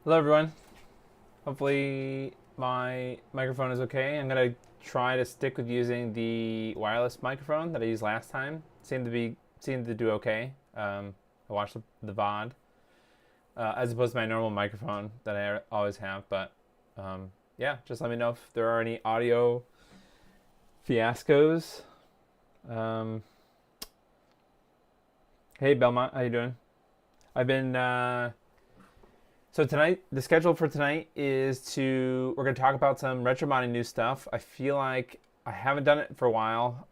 Hello everyone. Hopefully my microphone is okay. I'm gonna try to stick with using the wireless microphone that I used last time. Seemed to do okay. I watched the VOD as opposed to my normal microphone that I always have. But yeah, just let me know if there are any audio fiascos. Um, hey Belmont, how you doing? I've been So tonight, the schedule for tonight is we're going to talk about some retro modding new stuff. I feel like I haven't done it for a while,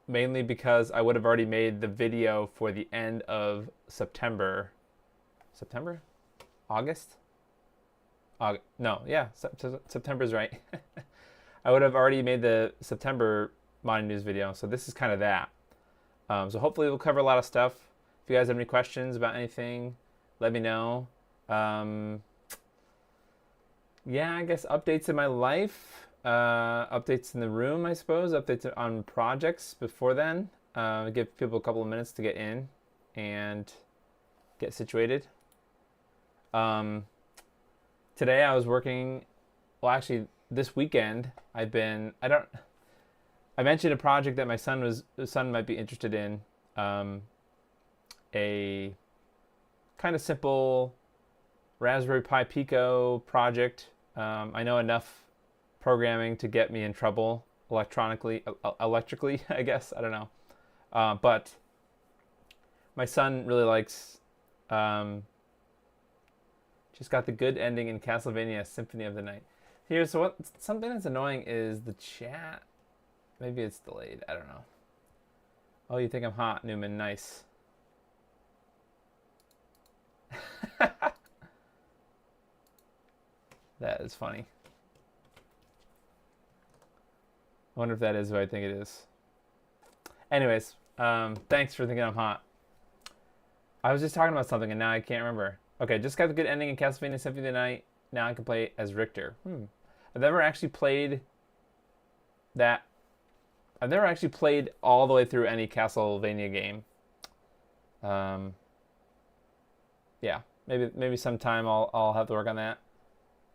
mainly because I would have already made the video for the end of September. September? August? No, yeah, September's right. I would have already made the September modding news video, so this is kind of that. So hopefully we'll cover a lot of stuff. If you guys have any questions about anything, let me know. Yeah, I guess updates in my life, updates in the room, I suppose, updates on projects before then. Give people a couple of minutes to get in and get situated. Today I was working, well, actually this weekend I mentioned a project that my son might be interested in, a kind of simple Raspberry Pi Pico project. I know enough programming to get me in trouble electrically, I guess. I don't know. But my son really likes, just got the good ending in Castlevania Symphony of the Night. Something that's annoying is the chat. Maybe it's delayed. I don't know. Oh, you think I'm hot, Newman? Nice. That is funny. I wonder if that is who I think it is. Anyways, thanks for thinking I'm hot. I was just talking about something and now I can't remember. Okay, just got the good ending in Castlevania Symphony of the Night. Now I can play as Richter. I've never actually played that. I've never actually played all the way through any Castlevania game. Yeah, maybe sometime I'll have to work on that.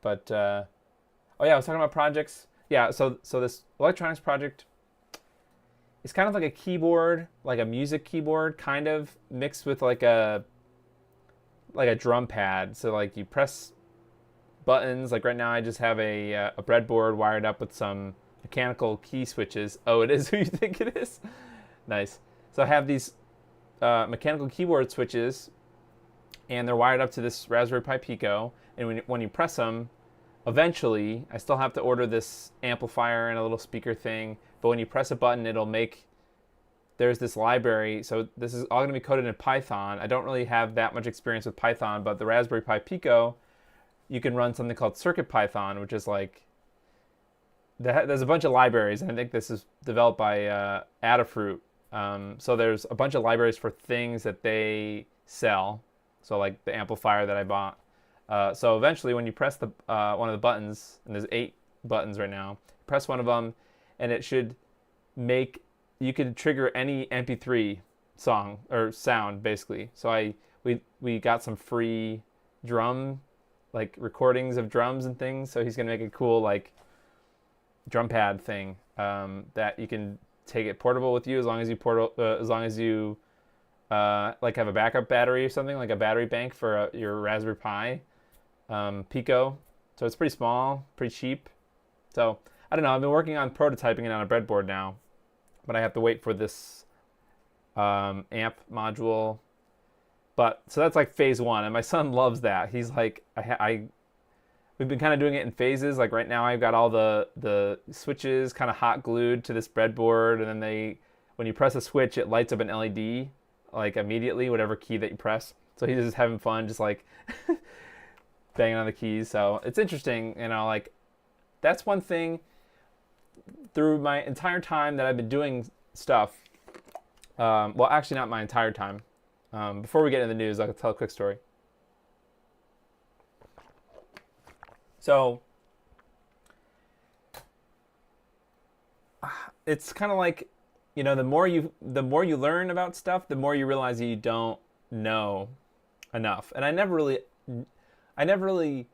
But oh yeah, I was talking about projects. Yeah, so this electronics project is kind of like a keyboard, like a music keyboard, kind of mixed with like a drum pad. So like you press buttons. Like right now, I just have a breadboard wired up with some mechanical key switches. Oh, it is who you think it is. Nice. So I have these mechanical keyboard switches, and they're wired up to this Raspberry Pi Pico. And when you press them, eventually, I still have to order this amplifier and a little speaker thing. But when you press a button, there's this library. So this is all going to be coded in Python. I don't really have that much experience with Python, but the Raspberry Pi Pico, you can run something called CircuitPython, which is like, there's a bunch of libraries, and I think this is developed by Adafruit. So there's a bunch of libraries for things that they sell. So like the amplifier that I bought. So eventually when you press one of the buttons, and there's 8 buttons right now, press one of them, and it should you could trigger any MP3 song or sound, basically. So we got some free drum, like recordings of drums and things. So he's gonna make a cool like drum pad thing that you can take it portable with you as long as you like have a backup battery or something, like a battery bank for your Raspberry Pi Pico. So it's pretty small, pretty cheap. So I don't know. I've been working on prototyping it on a breadboard now, but I have to wait for this amp module. But so that's like phase 1, and my son loves that. He's like, we've been kind of doing it in phases. Like right now, I've got all the switches kind of hot glued to this breadboard, and then when you press a switch, it lights up an LED like immediately, whatever key that you press. So he's just having fun, just like banging on the keys. So it's interesting, like that's one thing through my entire time that I've been doing stuff. Well, actually not my entire time. Before we get into the news, I'll tell a quick story. So it's kind of like, the more you learn about stuff, the more you realize that you don't know enough. And I never really I never really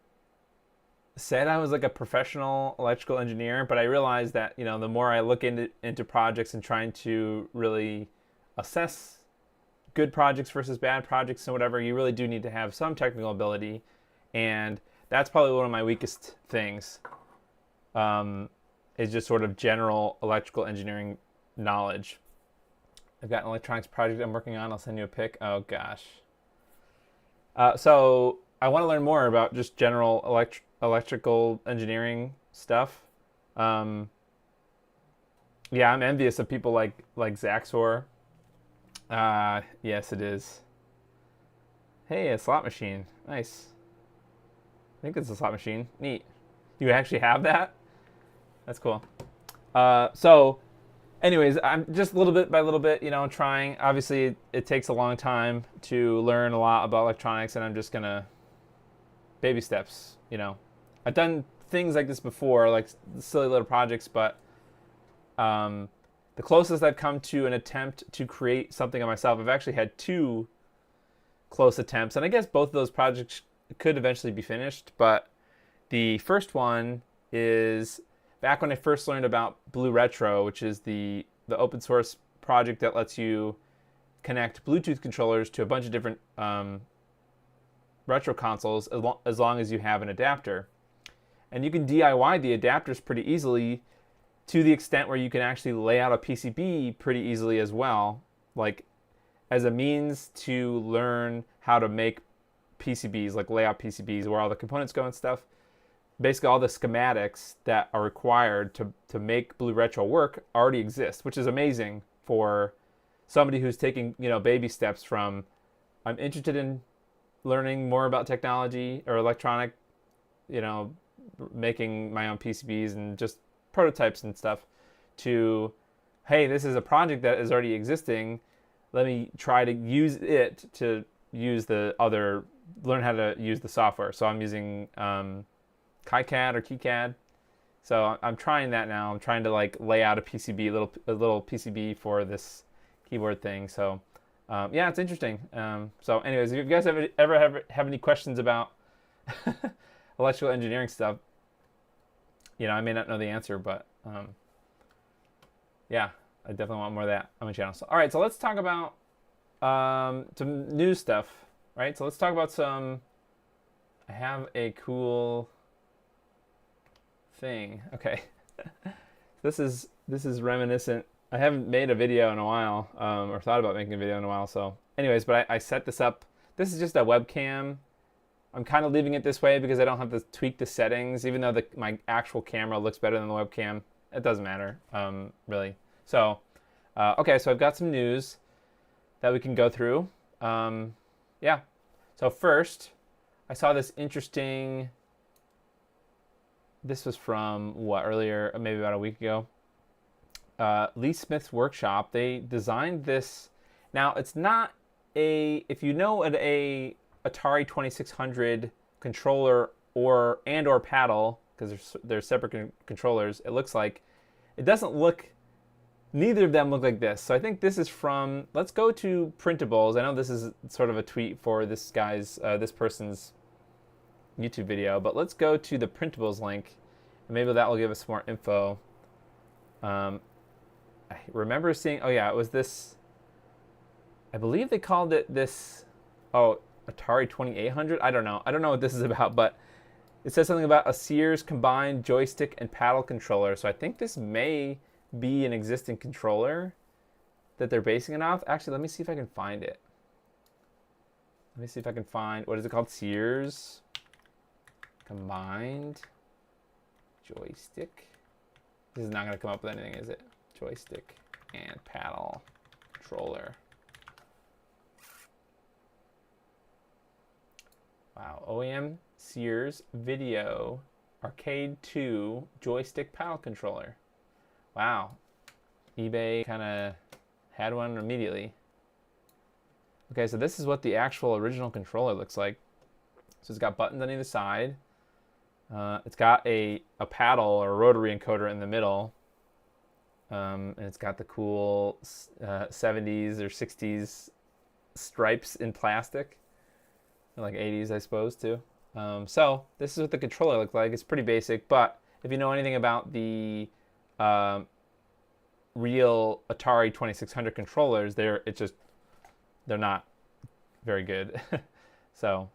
said I was like a professional electrical engineer, but I realized that, you know, the more I look into projects and trying to really assess good projects versus bad projects and whatever, you really do need to have some technical ability, and that's probably one of my weakest things. Is just sort of general electrical engineering knowledge. I've got an electronics project I'm working on. I'll send you a pic. Oh gosh. So I want to learn more about just general electrical engineering stuff. Um, yeah, I'm envious of people like Zaxor. Yes, it is. Hey, a slot machine. Nice. I think it's a slot machine. Neat. You actually have that? That's cool. So, anyways, I'm just little bit by little bit, you know, trying. Obviously, it takes a long time to learn a lot about electronics, and I'm just gonna baby steps. You know, I've done things like this before, like silly little projects, but the closest I've come to an attempt to create something on myself, I've actually had two close attempts, and I guess both of those projects could eventually be finished. But the first one is back when I first learned about Blue Retro, which is the open source project that lets you connect Bluetooth controllers to a bunch of different retro consoles as long as you have an adapter. And you can DIY the adapters pretty easily, to the extent where you can actually lay out a PCB pretty easily as well, like as a means to learn how to make PCBs, like lay out PCBs, where all the components go and stuff. Basically, all the schematics that are required to make Blue Retro work already exist, which is amazing for somebody who's taking, you know, baby steps from, I'm interested in learning more about technology or electronic, you know, making my own PCBs and just prototypes and stuff, to, hey, this is a project that is already existing. Let me try to use it to use learn how to use the software. So I'm using KiCad or KiCad. So I'm trying that now. I'm trying to like lay out a PCB, a little PCB for this keyboard thing. So yeah, it's interesting. So anyways, if you guys ever have any questions about electrical engineering stuff, you know, I may not know the answer, but yeah, I definitely want more of that on my channel. So all right, so let's talk about some news stuff, right? So let's talk about some. I have a cool thing. Okay, this is reminiscent. I haven't made a video in a while, or thought about making a video in a while. So anyways, but I set this up. This is just a webcam. I'm kind of leaving it this way because I don't have to tweak the settings, even though my actual camera looks better than the webcam. It doesn't matter, really. So, okay, so I've got some news that we can go through. Yeah. So first, I saw this interesting. This was from what, earlier, maybe about a week ago. Lee Smith's workshop. They designed this. Now it's not if you know a Atari 2600 controller or paddle, because they're separate controllers, it looks like, it doesn't look, neither of them look like this. So I think this is from, let's go to printables. I know this is sort of a tweet for this person's YouTube video, but let's go to the printables link, and maybe that will give us more info. I remember seeing, oh yeah, it was this, I believe they called it this, oh, Atari 2800? I don't know what this is about, but it says something about a Sears combined joystick and paddle controller. So I think this may be an existing controller that they're basing it off. Actually, let me see if I can find it. Let me see if I can find, what is it called? Sears combined joystick. This is not going to come up with anything, is it? Joystick and paddle controller. Wow, OEM Sears Video Arcade 2 Joystick Paddle Controller. Wow, eBay kind of had one immediately. Okay, so this is what the actual original controller looks like. So it's got buttons on either side. It's got a paddle or a rotary encoder in the middle. And it's got the cool 70s or 60s stripes in plastic. in like 80s, I suppose, too. So this is what the controller looks like. It's pretty basic, but if you know anything about the um, real Atari 2600 controllers, they're not very good. So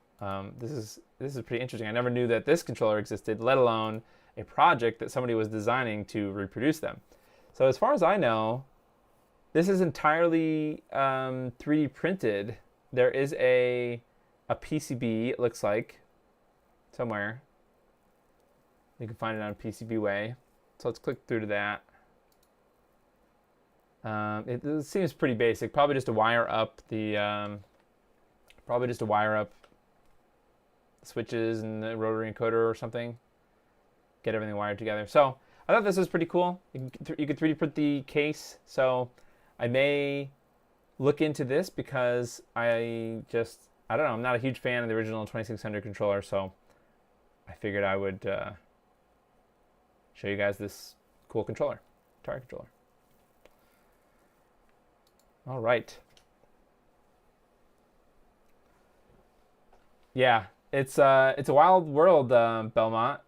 this is pretty interesting. I never knew that this controller existed, let alone a project that somebody was designing to reproduce them. So as far as I know, this is entirely 3D printed. There is a PCB, it looks like, somewhere. You can find it on PCBWay. So let's click through to that. It seems pretty basic. Probably just to wire up the switches and the rotary encoder or something. Get everything wired together. So I thought this was pretty cool. You could 3D print the case. So I may look into this because I don't know. I'm not a huge fan of the original 2600 controller, so I figured I would show you guys this cool controller, Atari controller. All right. Yeah, it's a wild world, Belmont.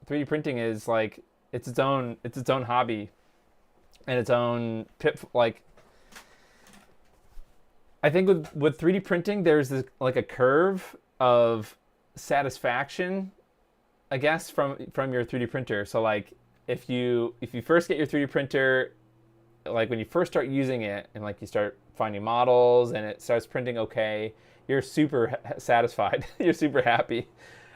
3D printing is like it's its own hobby and its own like. I think with 3D printing, there's this, like a curve of satisfaction, I guess, from your 3D printer. So like if you first get your 3D printer, like when you first start using it and like you start finding models and it starts printing okay, you're super satisfied. You're super happy.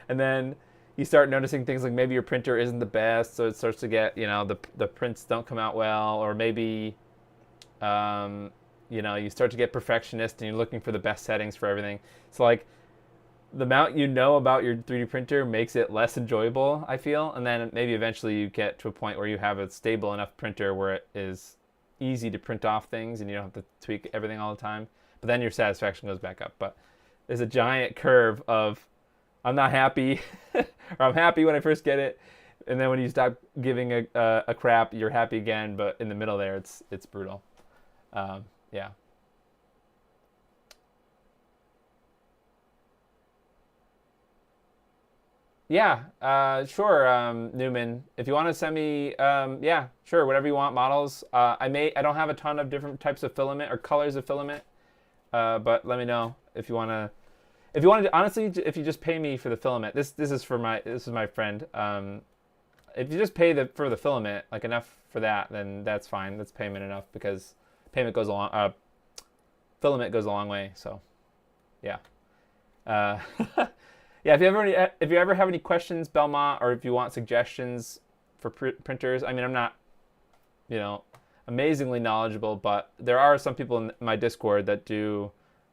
And then you start noticing things like maybe your printer isn't the best, so it starts to get, the prints don't come out well, or maybe you start to get perfectionist and you're looking for the best settings for everything. So like the amount you know about your 3D printer makes it less enjoyable, I feel. And then maybe eventually you get to a point where you have a stable enough printer where it is easy to print off things and you don't have to tweak everything all the time. But then your satisfaction goes back up. But there's a giant curve of I'm not happy or I'm happy when I first get it. And then when you stop giving a crap, you're happy again. But in the middle there, it's brutal. Yeah. Yeah, sure, Newman. If you want to send me, yeah, sure, whatever you want, models. I don't have a ton of different types of filament or colors of filament, but let me know if you want to. If you wanted to, honestly, if you just pay me for the filament, this is my friend. If you just pay for the filament, like enough for that, then that's fine. That's payment enough because filament goes a long way. So, yeah. Yeah, if you ever have any questions, Belmont, or if you want suggestions for printers, I mean, I'm not, amazingly knowledgeable, but there are some people in my Discord that do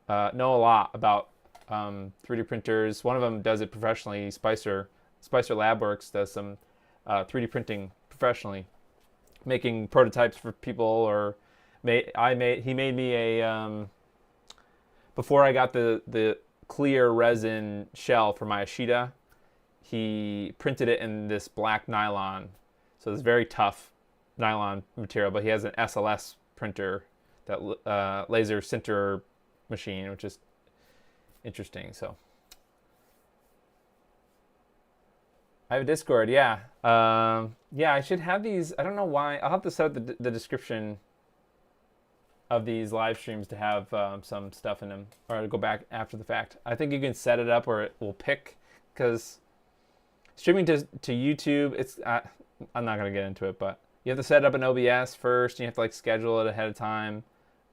know a lot about 3D printers. One of them does it professionally. Spicer Labworks does some 3D printing professionally, making prototypes for people. Or he made me a before I got the clear resin shell for my Ashita, he printed it in this black nylon. So it's very tough nylon material, but he has an SLS printer, that laser sinter machine, which is interesting. So I have a Discord, yeah. Yeah, I should have these. I don't know why. I'll have to set up the description of these live streams to have some stuff in them, or to go back after the fact. I think you can set it up where it will pick, because streaming to YouTube, it's I'm not going to get into it, but you have to set up an OBS first, and you have to like schedule it ahead of time.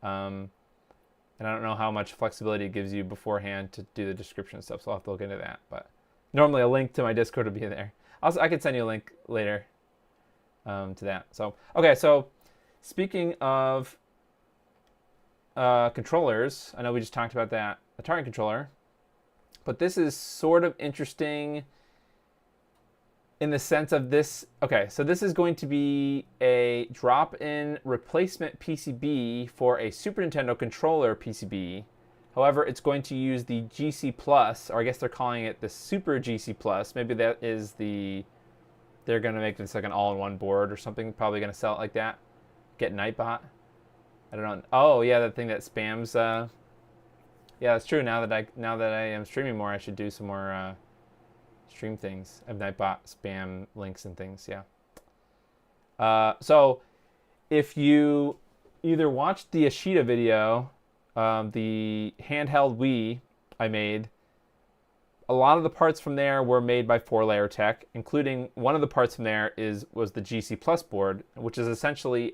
And I don't know how much flexibility it gives you beforehand to do the description stuff, so I'll have to look into that. But normally a link to my Discord will be there. Also, I could send you a link later to that. So, okay, so speaking of controllers, I know we just talked about that Atari controller, but this is sort of interesting in the sense of this. Okay, so this is going to be a drop-in replacement PCB for a Super Nintendo controller PCB. However, it's going to use the GC Plus, or I guess they're calling it the Super GC Plus. Maybe that is they're going to make this like an all-in-one board or something. Probably going to sell it like that. Get Nightbot. I don't know. Oh, yeah, that thing that spams Yeah, that's true. Now that I am streaming more, I should do some more stream things. I've bought spam links and things. Yeah. So if you either watched the Ashita video, the handheld Wii I made, a lot of the parts from there were made by 4-Layer Tech, including one of the parts from there was the GC Plus board, which is essentially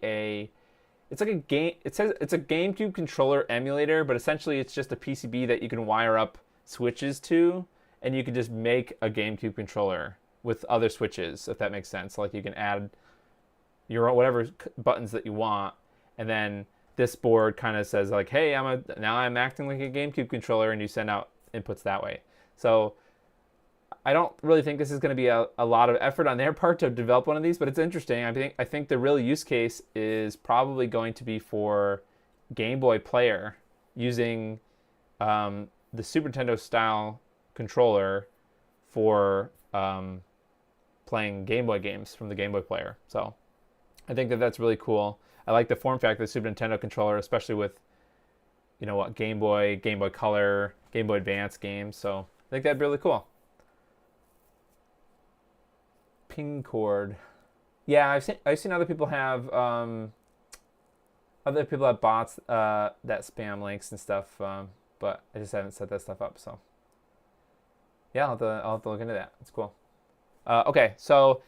it's like a game. It says it's a GameCube controller emulator, but essentially it's just a PCB that you can wire up switches to, and you can just make a GameCube controller with other switches, if that makes sense. Like you can add your whatever buttons that you want, and then this board kind of says like, hey, now I'm acting like a GameCube controller, and you send out inputs that way. So I don't really think this is going to be a lot of effort on their part to develop one of these, but it's interesting. I think the real use case is probably going to be for Game Boy Player using the Super Nintendo style controller for playing Game Boy games from the Game Boy Player. So I think that's really cool. I like the form factor of the Super Nintendo controller, especially with Game Boy, Game Boy Color, Game Boy Advance games. So I think that'd be really cool. Ping cord. Yeah, I've seen other people have bots that spam links and stuff, but I just haven't set that stuff up. So yeah, I'll have to look into that. It's cool. Okay, so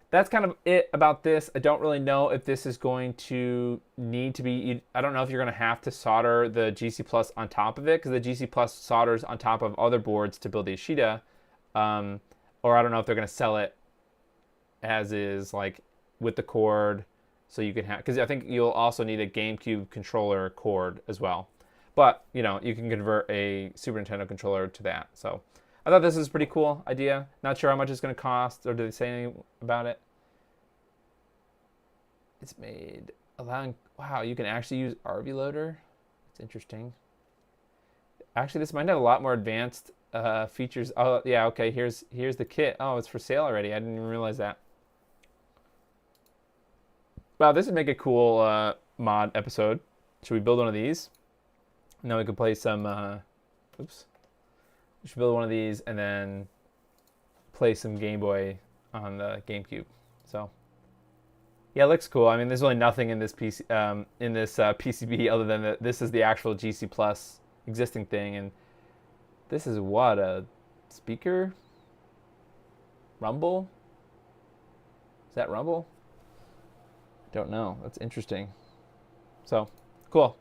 that's kind of it about this. I don't really know if this is going to need to be. I don't know if you're going to have to solder the GC Plus on top of it, because the GC Plus solders on top of other boards to build the Ashita, or I don't know if they're going to sell it as is, like with the cord, so you can have, because I think you'll also need a GameCube controller cord as well. But you can convert a Super Nintendo controller to that. So I thought this was a pretty cool idea. Not sure how much it's going to cost, or do they say anything about it? It's made allowing. Wow, you can actually use RV loader. It's interesting. Actually, this might have a lot more advanced features. Oh yeah, okay. Here's the kit. Oh, it's for sale already. I didn't even realize that. Wow, this would make a cool mod episode. Should we build one of these? Now we can play some. Oops. We should build one of these and then play some Game Boy on the GameCube. So yeah, it looks cool. I mean, there's really nothing in this PCB other than that this is the actual GC Plus existing thing, and this is what, a speaker? Rumble? Is that Rumble? Don't know. That's interesting. So cool.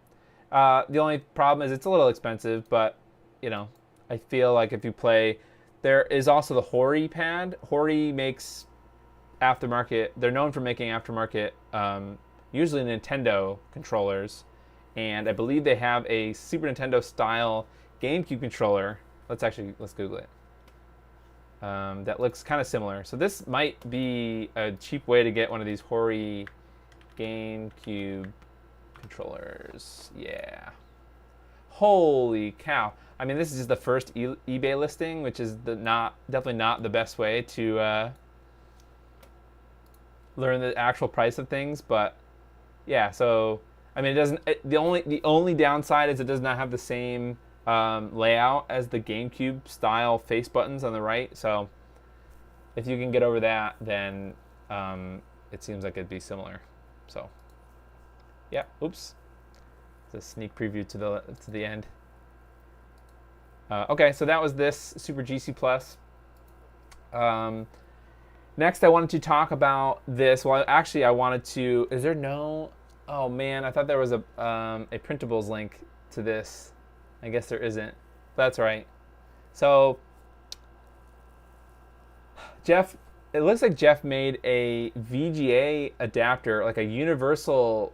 The only problem is it's a little expensive, but I feel like if you play, there is also the Hori pad. Hori makes aftermarket. They're known for making aftermarket, usually Nintendo controllers, and I believe they have a Super Nintendo style GameCube controller. Let's Google it. That looks kind of similar. So this might be a cheap way to get one of these Hori GameCube controllers. Yeah. Holy cow. I mean, this is just the first eBay listing, which is definitely not the best way to learn the actual price of things. But yeah, so I mean, the only downside is it does not have the same layout as the GameCube style face buttons on the right. So if you can get over that, then it seems like it'd be similar. So yeah, oops. It's a sneak preview to the end. Okay, so that was this Super GC Plus. Next, I wanted to talk about this. Well, actually, I wanted to. Is there no? Oh man, I thought there was a printables link to this. I guess there isn't. That's right. So Jeff, it looks like Jeff made a VGA adapter, like a universal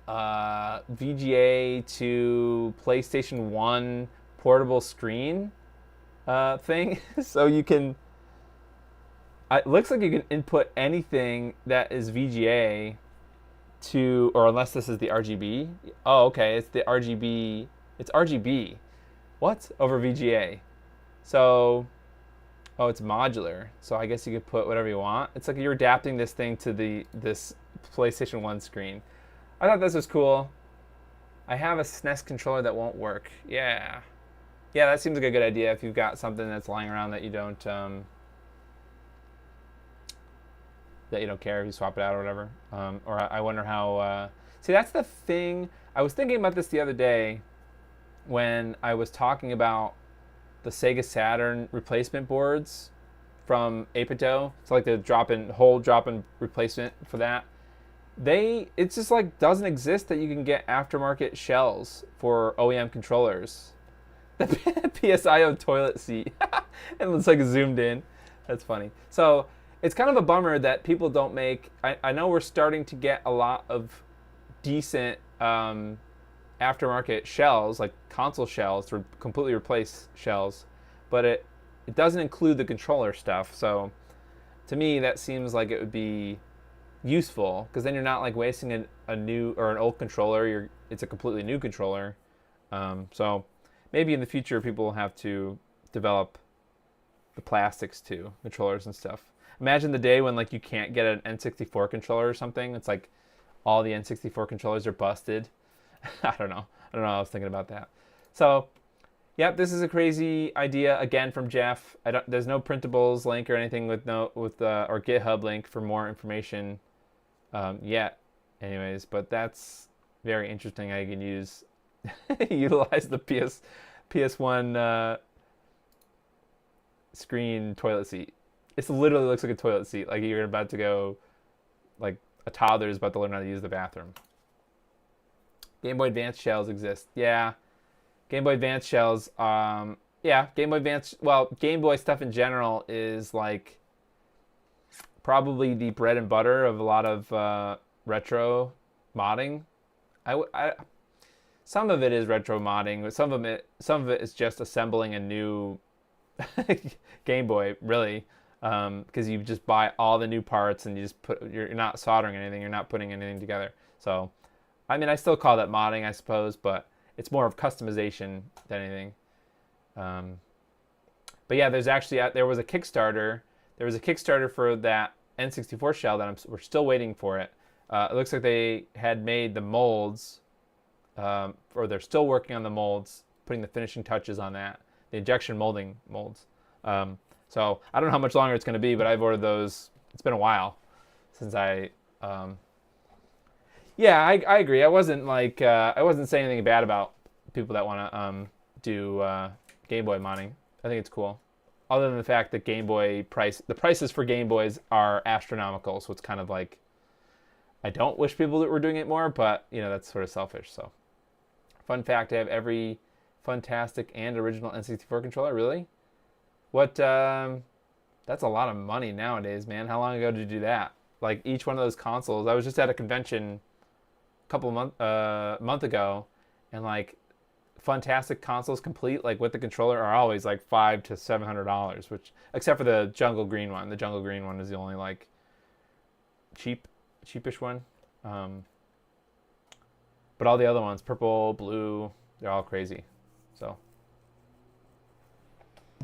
VGA to PlayStation 1 portable screen thing. So you can, it looks like you can input anything that is VGA to, or unless this is the RGB. Oh, okay, it's the RGB. It's RGB. What? Over VGA. So, oh, it's modular. So I guess you could put whatever you want. It's like you're adapting this thing to this PlayStation 1 screen. I thought this was cool. I have a SNES controller that won't work. Yeah. Yeah, that seems like a good idea if you've got something that's lying around that you don't care if you swap it out or whatever. Or I wonder how. See, that's the thing. I was thinking about this the other day when I was talking about the Sega Saturn replacement boards from Apito. So like the whole drop-in replacement for that. It's just like doesn't exist that you can get aftermarket shells for OEM controllers. The PSIO toilet seat. It looks like zoomed in. That's funny. So it's kind of a bummer that people don't make. I know we're starting to get a lot of decent aftermarket shells, like console shells, to completely replace shells, but it doesn't include the controller stuff. So to me, that seems like it would be useful because then you're not like wasting a new or an old controller. It's a completely new controller. So maybe in the future people will have to develop the plastics too, controllers and stuff. Imagine the day when like you can't get an N64 controller or something. It's like all the N64 controllers are busted. I don't know. I was thinking about that. So, yep, this is a crazy idea again from Jeff. There's no printables link or anything or GitHub link for more information yet. Anyways, but that's very interesting how you can utilize the PS1 screen toilet seat. It literally looks like a toilet seat. Like you're about to go, like a toddler is about to learn how to use the bathroom. Game Boy Advance shells exist. Yeah. Game Boy Advance shells. Yeah, Game Boy Advance. Well, Game Boy stuff in general is like probably the bread and butter of a lot of retro modding. Some of it is retro modding, but some of it is just assembling a new Game Boy, really, because you just buy all the new parts and you're not soldering anything, you're not putting anything together. So, I mean, I still call that modding, I suppose, but it's more of customization than anything. But yeah, there was a Kickstarter. There was a Kickstarter for that N64 shell that we're still waiting for it. It looks like they had made the molds, or they're still working on the molds, putting the finishing touches on that, the injection molding molds. So I don't know how much longer it's going to be, but I've ordered those. It's been a while since I. Yeah, I agree. I wasn't saying anything bad about people that want to do Game Boy modding. I think it's cool. Other than the fact that the prices for Game Boys are astronomical, so it's kind of like, I don't wish people that were doing it more, but that's sort of selfish. So, fun fact: I have every fantastic and original N64 controller. Really? What? That's a lot of money nowadays, man. How long ago did you do that? Like each one of those consoles. I was just at a convention a couple month ago, and like fantastic consoles complete, like with the controller, are always like $500 to $700, which, except for the jungle green one. The jungle green one is the only like cheapish one. But all the other ones, purple, blue, they're all crazy. So.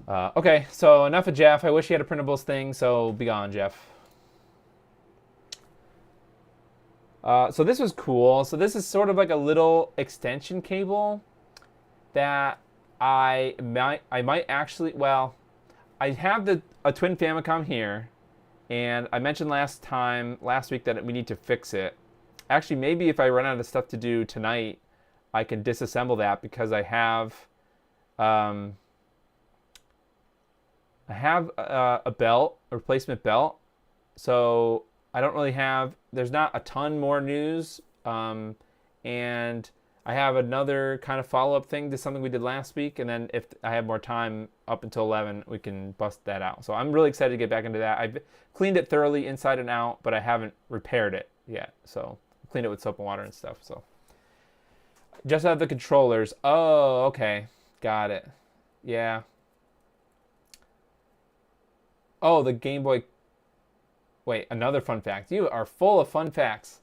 Okay, so enough of Jeff. I wish he had a printables thing, so be gone, Jeff. So this was cool. So this is sort of like a little extension cable that I might actually, well, I have a twin Famicom here, and I mentioned last week that we need to fix it. Actually, maybe if I run out of stuff to do tonight, I can disassemble that, because I have a belt, a replacement belt. So I don't really there's not a ton more news. And I have another kind of follow-up thing to something we did last week. And then if I have more time up until 11, we can bust that out. So I'm really excited to get back into that. I've cleaned it thoroughly inside and out, but I haven't repaired it yet. So I cleaned it with soap and water and stuff. So just have the controllers. Oh, okay. Got it. Yeah. Oh, the Game Boy. Wait, another fun fact. You are full of fun facts.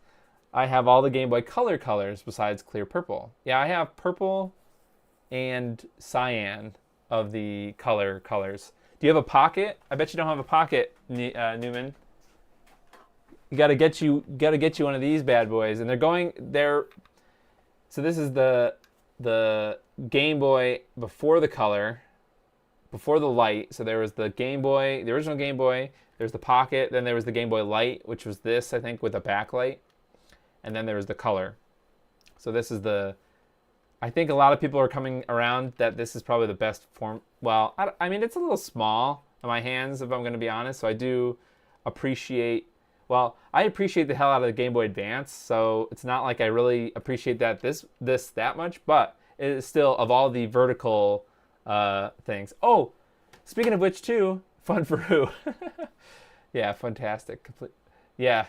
I have all the Game Boy Color colors besides clear purple. Yeah, I have purple and cyan of the color colors. Do you have a pocket? I bet you don't have a pocket, Newman. You gotta get you one of these bad boys. And So this is the Game Boy before the color, before the light. So there was the Game Boy, the original Game Boy. There's the Pocket. Then there was the Game Boy Light, which was this, I think, with a backlight. And then there was the color. So this is the. I think a lot of people are coming around that this is probably the best form. Well, I mean, it's a little small in my hands, if I'm going to be honest. So I do appreciate. Well, I appreciate the hell out of the Game Boy Advance. So it's not like I really appreciate that that much, but it is still of all the vertical things. Oh, speaking of which, too, Fun for Who? Yeah, fantastic. Yeah.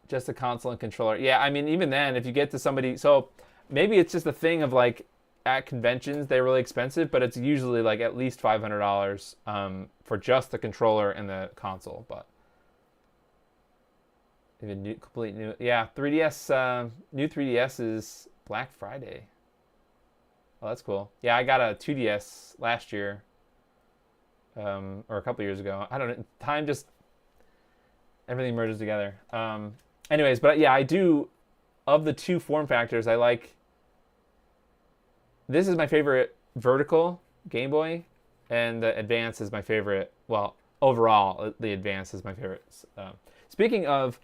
Just a console and controller. Yeah, I mean, even then, if you get to somebody... So maybe it's just a thing of, like, at conventions, they're really expensive, but it's usually, like, at least $500 for just the controller and the console. But even complete new... Yeah, 3DS... new 3DS is Black Friday. Oh, that's cool. Yeah, I got a 2DS last year. Or a couple years ago. I don't know. Time just... Everything merges together. Anyways, but yeah, I do, of the two form factors, I like, this is my favorite vertical Game Boy, and the Advance is my favorite, well, overall, the Advance is my favorite. Speaking of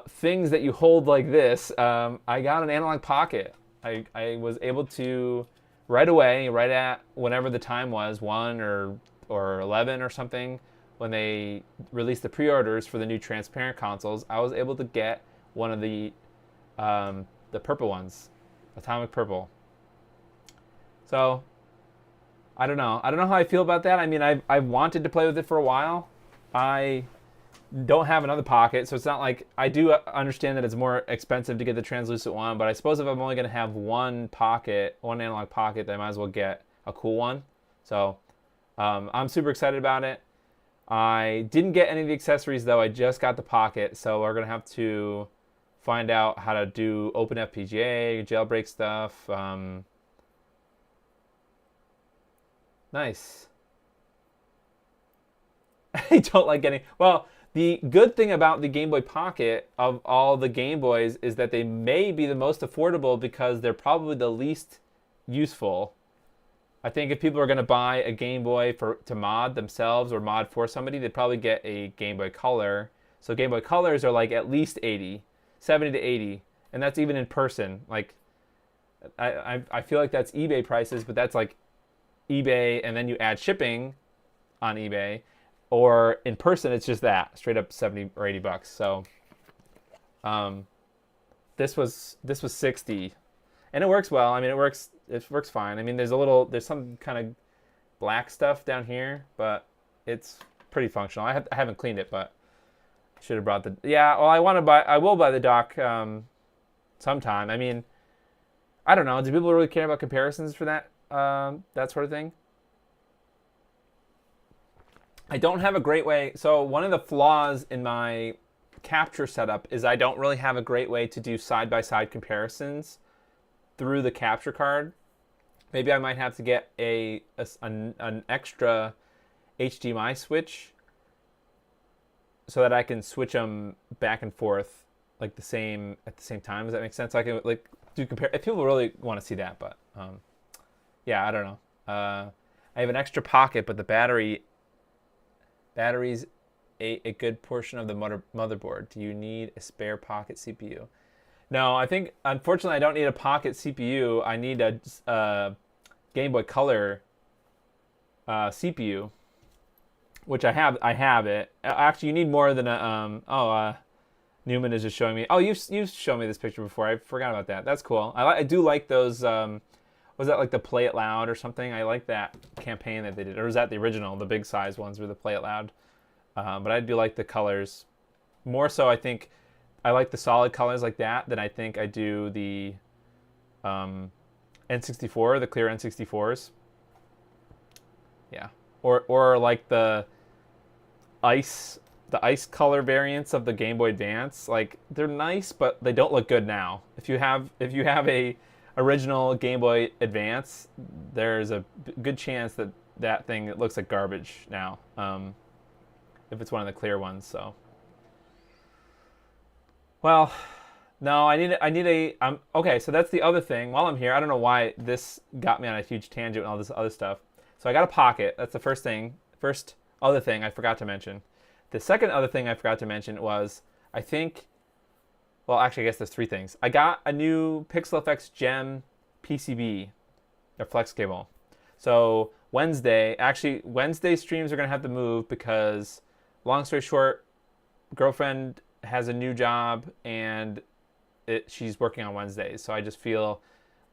things that you hold like this, I got an analog pocket. I was able to, right away, right at whenever the time was, 1 or 11 or something, when they released the pre-orders for the new transparent consoles, I was able to get one of the purple ones, Atomic Purple. So, I don't know. I don't know how I feel about that. I mean, I've wanted to play with it for a while. I don't have another pocket, so it's not like... I do understand that it's more expensive to get the translucent one, but I suppose if I'm only going to have one pocket, one analog pocket, then I might as well get a cool one. So, I'm super excited about it. I didn't get any of the accessories, though. I just got the pocket, so we're going to have to find out how to do open FPGA, jailbreak stuff. Nice. I don't like getting... Well, the good thing about the Game Boy Pocket of all the Game Boys is that they may be the most affordable because they're probably the least useful. I think if people are going to buy a Game Boy to mod themselves or mod for somebody, they'd probably get a Game Boy Color. So Game Boy Colors are like at least 80, 70 to 80, and that's even in person. Like, I feel like that's eBay prices, but that's like eBay, and then you add shipping on eBay, or in person it's just that straight up 70 or 80 bucks. So, this was 60, and it works well. I mean, it works fine. I mean, there's some kind of black stuff down here, but it's pretty functional. I haven't cleaned it, but I should have brought the... Yeah, well, I will buy the dock sometime. I mean, I don't know. Do people really care about comparisons for that sort of thing? I don't have a great way. So one of the flaws in my capture setup is I don't really have a great way to do side-by-side comparisons through the capture card. Maybe I might have to get an extra HDMI switch so that I can switch them back and forth like at the same time. Does that make sense? So I can like do compare if people really want to see that, but yeah, I don't know. I have an extra pocket, but the battery's a good portion of the motherboard. Do you need a spare pocket CPU? No, I think, unfortunately, I don't need a pocket CPU. I need a Game Boy Color CPU, which I have. I have it. Actually, you need more than a... Newman is just showing me... Oh, you've shown me this picture before. I forgot about that. That's cool. I do like those... was that like the Play It Loud or something? I like that campaign that they did. Or was that the original? The big size ones were the Play It Loud. But I do like the colors. More so, I think... I like the solid colors like that than I think I do the N64, the clear N64s. Yeah. Or like the ice color variants of the Game Boy Advance. Like, they're nice, but they don't look good now. If you have a original Game Boy Advance, there's a good chance that thing looks like garbage now. If it's one of the clear ones, so. Well, No, I need a. Okay, so that's the other thing. While I'm here, I don't know why this got me on a huge tangent and all this other stuff. So I got a Pocket. That's the first thing. First other thing I forgot to mention. The second other thing I forgot to mention was I think. Well, actually, I guess there's three things. I got a new PixelFX Gem PCB, or flex cable. So Wednesday streams are gonna have to move because, long story short, girlfriend has a new job and she's working on Wednesdays. So I just feel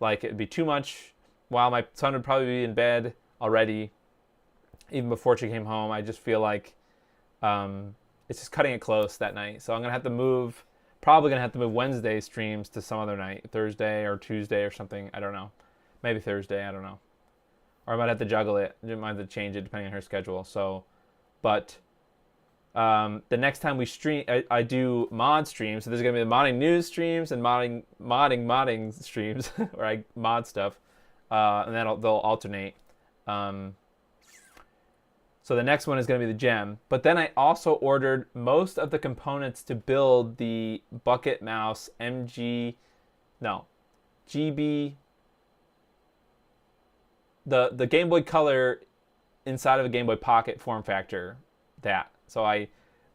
like it'd be too much while my son would probably be in bed already, even before she came home. I just feel like it's just cutting it close that night. So I'm going to have to move, probably going to have to move Wednesday streams to some other night, Thursday or Tuesday or something. I don't know. Maybe Thursday. I don't know. Or I might have to juggle it. I might have to change it depending on her schedule. So, but the next time we stream, I do mod streams. So there's gonna be the modding news streams and modding streams where I mod stuff, and then they'll alternate. So the next one is gonna be the Gem. But then I also ordered most of the components to build the Bucket Mouse GB, the Game Boy Color inside of a Game Boy Pocket form factor. So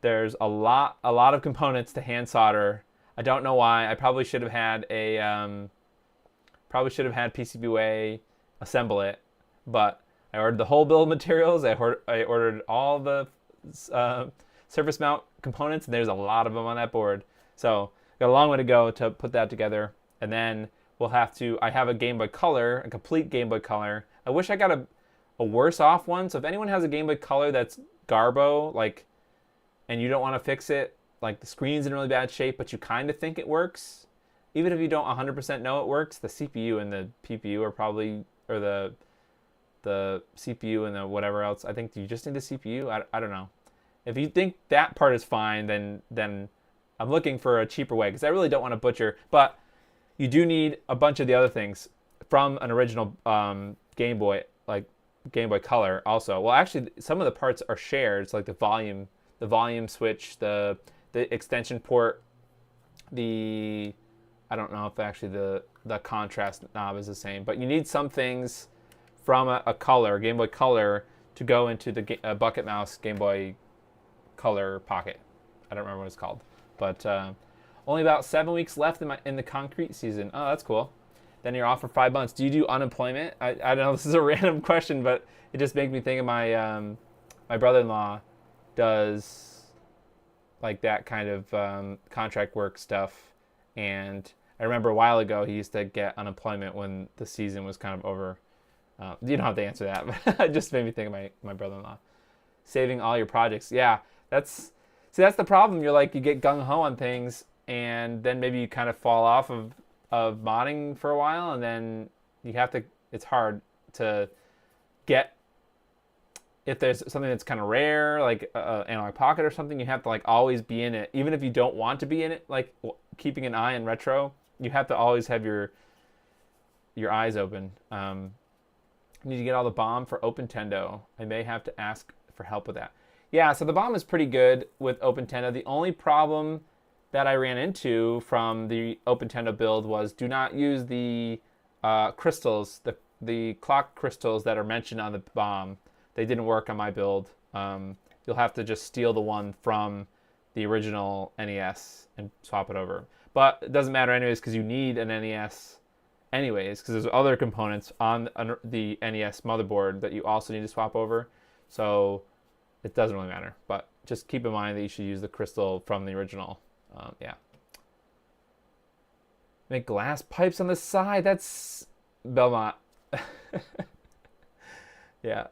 there's a lot of components to hand solder. I don't know why. I probably should have had PCBWay assemble it, but I ordered the whole bill of materials. I ordered all the surface mount components, and there's a lot of them on that board. So got a long way to go to put that together, and then I have a Game Boy Color, a complete Game Boy Color. I wish I got a worse off one. So if anyone has a Game Boy Color that's Garbo, and you don't want to fix it, like the screen's in really bad shape, but you kind of think it works, even if you don't 100% know it works, the CPU and the PPU are probably, or the CPU and the whatever else. I think you just need the CPU. I don't know. If you think that part is fine, then I'm looking for a cheaper way because I really don't want to butcher. But you do need a bunch of the other things from an original Game Boy, like Game Boy Color also. Well, actually, some of the parts are shared. It's like the volume switch, the extension port, I don't know if actually the contrast knob is the same, but you need some things from a Color, Game Boy Color, to go into the Bucket Mouse Game Boy Color Pocket. I don't remember what it's called, but only about 7 weeks left in the concrete season. Oh, that's cool. Then you're off for 5 months. Do you do unemployment? I don't know. This is a random question, but it just made me think of my brother-in-law does like that kind of contract work stuff, and I remember a while ago he used to get unemployment when the season was kind of over. You don't have to answer that, but it just made me think of my brother-in-law. Saving all your projects. Yeah, that's the problem. You get gung-ho on things, and then maybe you kind of fall off of modding for a while, and then it's hard to get, if there's something that's kind of rare, like Analog Pocket or something, you have to always be in it, even if you don't want to be in it. Keeping an eye on retro, you have to always have your eyes open. You need to get all the BOM for OpenTendo. I may have to ask for help with that. Yeah, so the BOM is pretty good with OpenTendo. The only problem that I ran into from the OpenTendo build was do not use the crystals, the clock crystals that are mentioned on the BOM. They didn't work on my build. You'll have to just steal the one from the original NES and swap it over. But it doesn't matter anyways because you need an NES anyways, because there's other components on the NES motherboard that you also need to swap over. So it doesn't really matter. But just keep in mind that you should use the crystal from the original. Yeah. Make glass pipes on the side. That's Belmont. Yeah.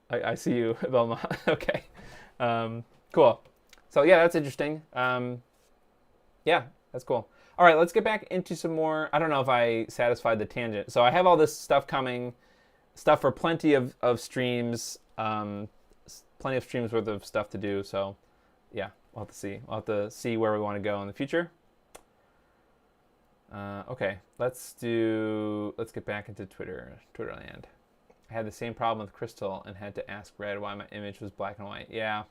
I see you, Belmont. Okay. Cool. So yeah, that's interesting. Yeah, that's cool. All right, let's get back into some more. I don't know if I satisfied the tangent. So I have all this stuff coming, stuff for plenty of streams, plenty of streams worth of stuff to do. So yeah, we'll have to see. We'll have to see where we want to go in the future. Okay, let's get back into Twitterland. I had the same problem with Crystal and had to ask Red why my image was black and white. Yeah,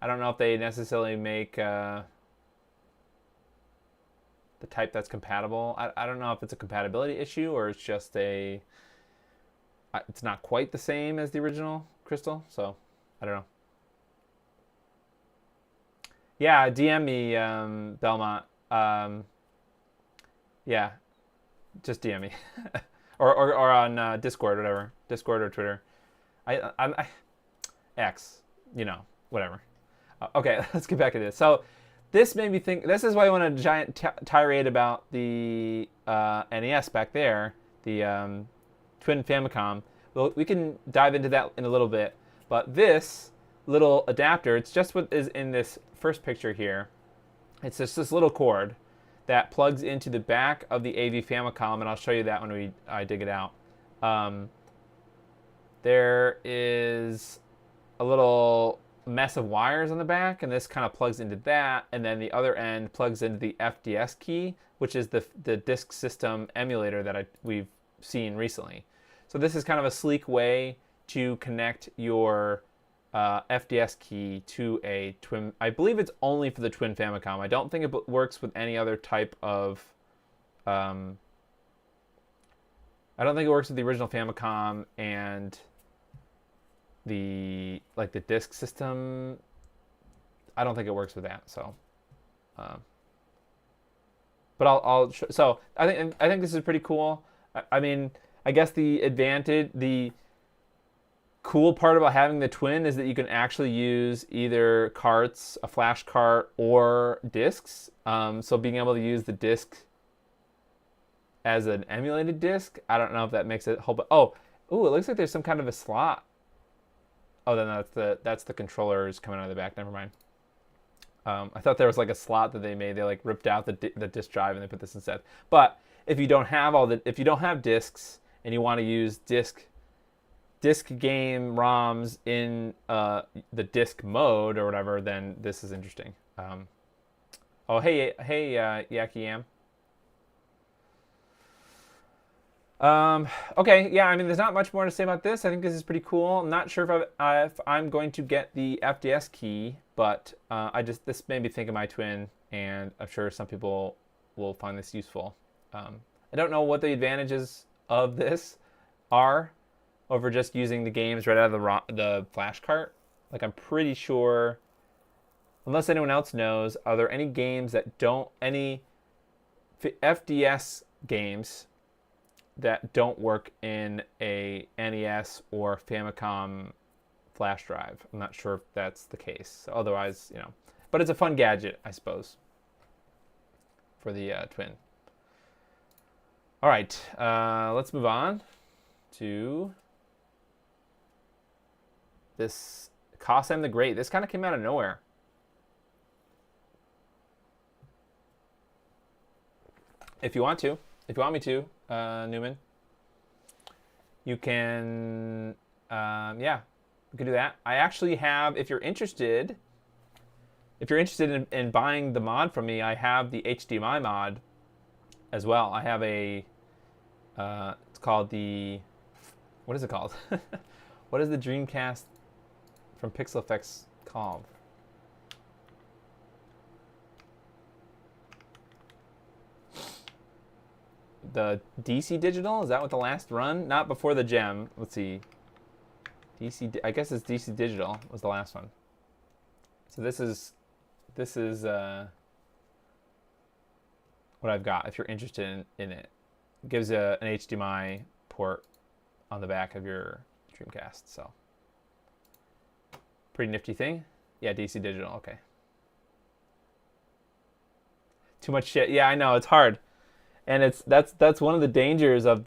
I don't know if they necessarily make the type that's compatible. I don't know if it's a compatibility issue or it's just a, it's not quite the same as the original Crystal, so I don't know. Yeah, DM me, Belmont. Yeah, just DM me. or on Discord, whatever. Discord or Twitter. I X, you know, whatever. Okay, let's get back to this. So this made me think, this is why I went on a giant tirade about the NES back there, the Twin Famicom. Well, we can dive into that in a little bit. But this little adapter, it's just what is in this first picture here. It's just this little cord that plugs into the back of the AV Famicom, and I'll show you that when I dig it out. There is a little mess of wires on the back, and this kind of plugs into that, and then the other end plugs into the FDS key, which is the disk system emulator that we've seen recently. So this is kind of a sleek way to connect your FDS key to a Twin. I believe it's only for the Twin Famicom. I don't think it works with any other type of. I don't think it works with the original Famicom and the disk system. I don't think it works with that. So, but I'll so I think this is pretty cool. I mean, I guess the cool part about having the Twin is that you can actually use either carts, a flash cart, or discs. So being able to use the disc as an emulated disc, I don't know if that makes it whole. But it looks like there's some kind of a slot. Oh, then that's the controllers coming out of the back. Never mind. I thought there was like a slot that they made. They like ripped out the disk drive and they put this instead. But if you don't have discs and you want to use disc game ROMs in the disc mode or whatever, then this is interesting. Hey, Yaki Yam. Okay, yeah, I mean, there's not much more to say about this. I think this is pretty cool. I'm not sure if I'm going to get the FDS key, but this made me think of my Twin, and I'm sure some people will find this useful. I don't know what the advantages of this are over just using the games right out of the flash cart. Like, I'm pretty sure, unless anyone else knows, are there any games that any FDS games that don't work in a NES or Famicom flash drive? I'm not sure if that's the case. So otherwise, but it's a fun gadget, I suppose, for the Twin. All right, let's move on to this Cosam the Great. This kind of came out of nowhere. If you want me to, Newman, you can, we can do that. I actually have, if you're interested in buying the mod from me, I have the HDMI mod as well. I have it's called what is it called? What is the Dreamcast from Pixel Effects called? The DC Digital? Is that what the last run? Not before the gem. Let's see. I guess it's DC Digital was the last one. So this is what I've got if you're interested in it. It gives an HDMI port on the back of your Dreamcast. So pretty nifty thing. Yeah, DC Digital. Okay. Too much shit. Yeah, I know, it's hard. And that's one of the dangers of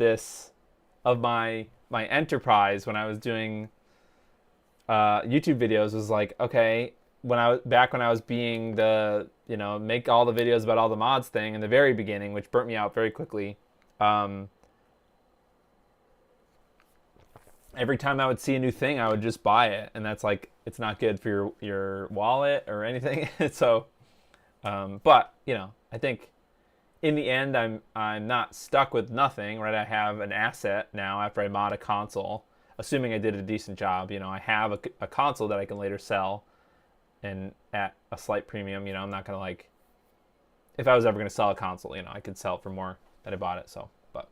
my enterprise when I was doing YouTube videos, was like, okay, when I was being the make all the videos about all the mods thing in the very beginning, which burnt me out very quickly. Every time I would see a new thing, I would just buy it, and that's like, it's not good for your wallet or anything. So, but I think in the end, I'm not stuck with nothing, right? I have an asset now after I mod a console, assuming I did a decent job. I have a console that I can later sell, and at a slight premium. I'm not gonna if I was ever going to sell a console, I could sell it for more than I bought it. So, but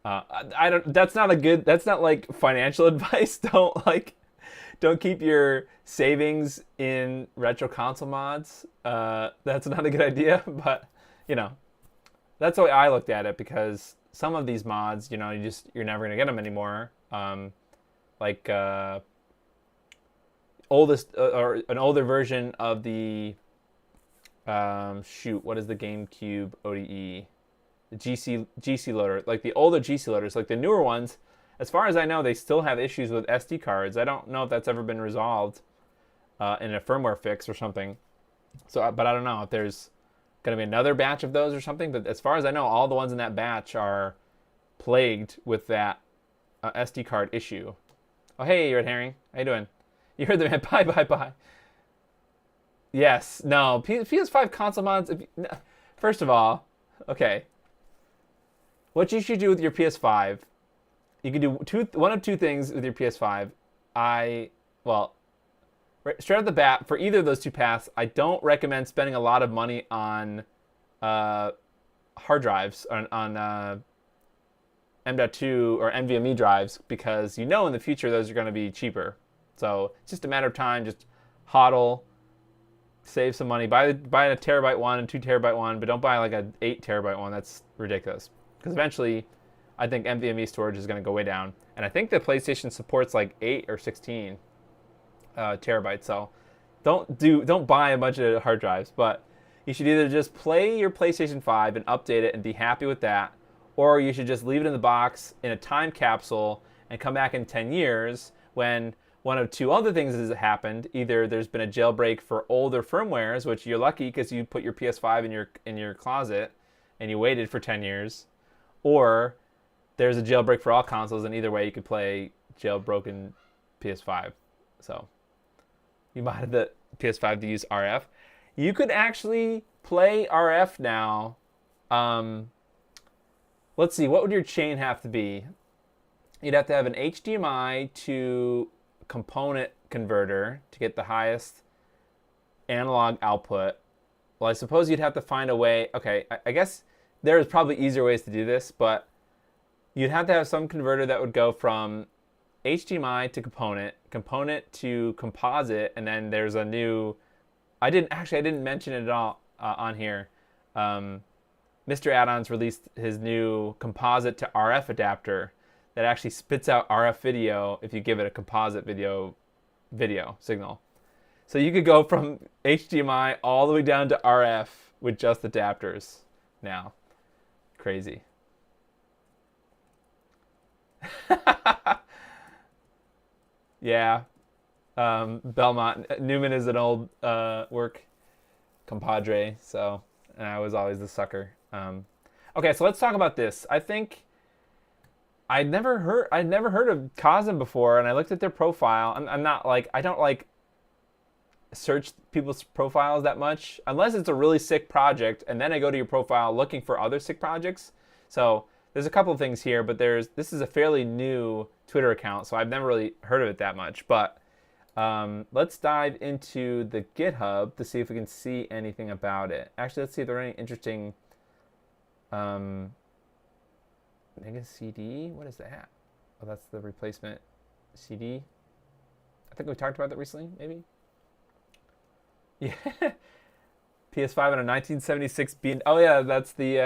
I don't. That's not a good. That's not like financial advice. Don't keep your savings in retro console mods. That's not a good idea. But that's the way I looked at it, because some of these mods, you're never going to get them anymore. Like oldest or an older version of the what is the GameCube ODE? The GC loader, like the older GC loaders, like the newer ones. As far as I know, they still have issues with SD cards. I don't know if that's ever been resolved in a firmware fix or something. So, but I don't know if there's going to be another batch of those or something. But as far as I know, all the ones in that batch are plagued with that SD card issue. Oh, hey, Red Herring. How you doing? You heard the man. Bye, bye, bye. Yes. No. PS5 console mods. First of all, okay. What you should do with your PS5, you can do one of two things with your PS5. Straight off the bat, for either of those two paths, I don't recommend spending a lot of money on hard drives, on M.2 or NVMe drives, because in the future those are going to be cheaper. So it's just a matter of time. Just hodl, save some money, buy a terabyte one and 2 terabyte one, but don't buy like an 8 terabyte one. That's ridiculous, because eventually I think NVMe storage is going to go way down, and I think the PlayStation supports like 8 or 16 terabytes. So don't buy a bunch of hard drives, but you should either just play your PlayStation 5 and update it and be happy with that, or you should just leave it in the box in a time capsule and come back in 10 years when one of two other things has happened. Either there's been a jailbreak for older firmwares, which you're lucky because you put your PS5 in your closet and you waited for 10 years, or there's a jailbreak for all consoles, and either way you could play jailbroken PS5. So you modded the PS5 to use RF. You could actually play RF now. Let's see, what would your chain have to be? You'd have to have an HDMI to component converter to get the highest analog output. Well, I suppose you'd have to find a way. Okay, I guess there's probably easier ways to do this, but you'd have to have some converter that would go from HDMI to component to composite, and then there's a new. I didn't mention it at all on here. Mr. Add-ons released his new composite to RF adapter that actually spits out RF video if you give it a composite video signal. So you could go from HDMI all the way down to RF with just adapters now. Crazy. Yeah. Belmont. Newman is an old work compadre, and I was always the sucker. Okay, so let's talk about this. I think I'd never heard of Cosm before, and I looked at their profile. I don't like search people's profiles that much unless it's a really sick project, and then I go to your profile looking for other sick projects. So there's a couple of things here, but this is a fairly new Twitter account, so I've never really heard of it that much. But let's dive into the GitHub to see if we can see anything about it. Actually, let's see if there are any interesting Mega CD. What is that? Oh, that's the replacement CD. I think we talked about that recently, maybe. Yeah. PS5 on a 1976 beam. Oh yeah, that's the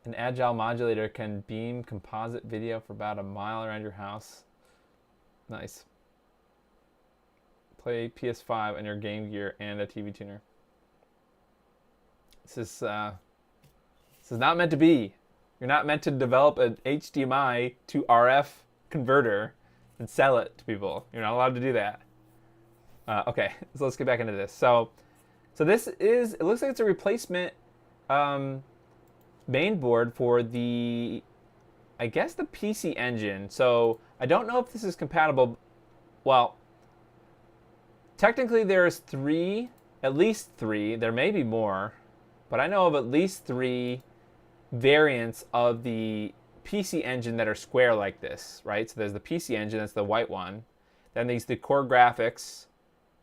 an agile modulator can beam composite video for about a mile around your house. Nice. Play PS5 on your Game Gear and a TV tuner. This is not meant to be. You're not meant to develop an HDMI to RF converter and sell it to people. You're not allowed to do that. Okay, so let's get back into this. So this is, it looks like it's a replacement main board for the, I guess, the PC Engine. So I don't know if this is compatible. Well, technically there's at least three, there may be more, but I know of at least 3 variants of the PC Engine that are square like this, right? So there's the PC Engine, that's the white one. Then there's the Core Graphics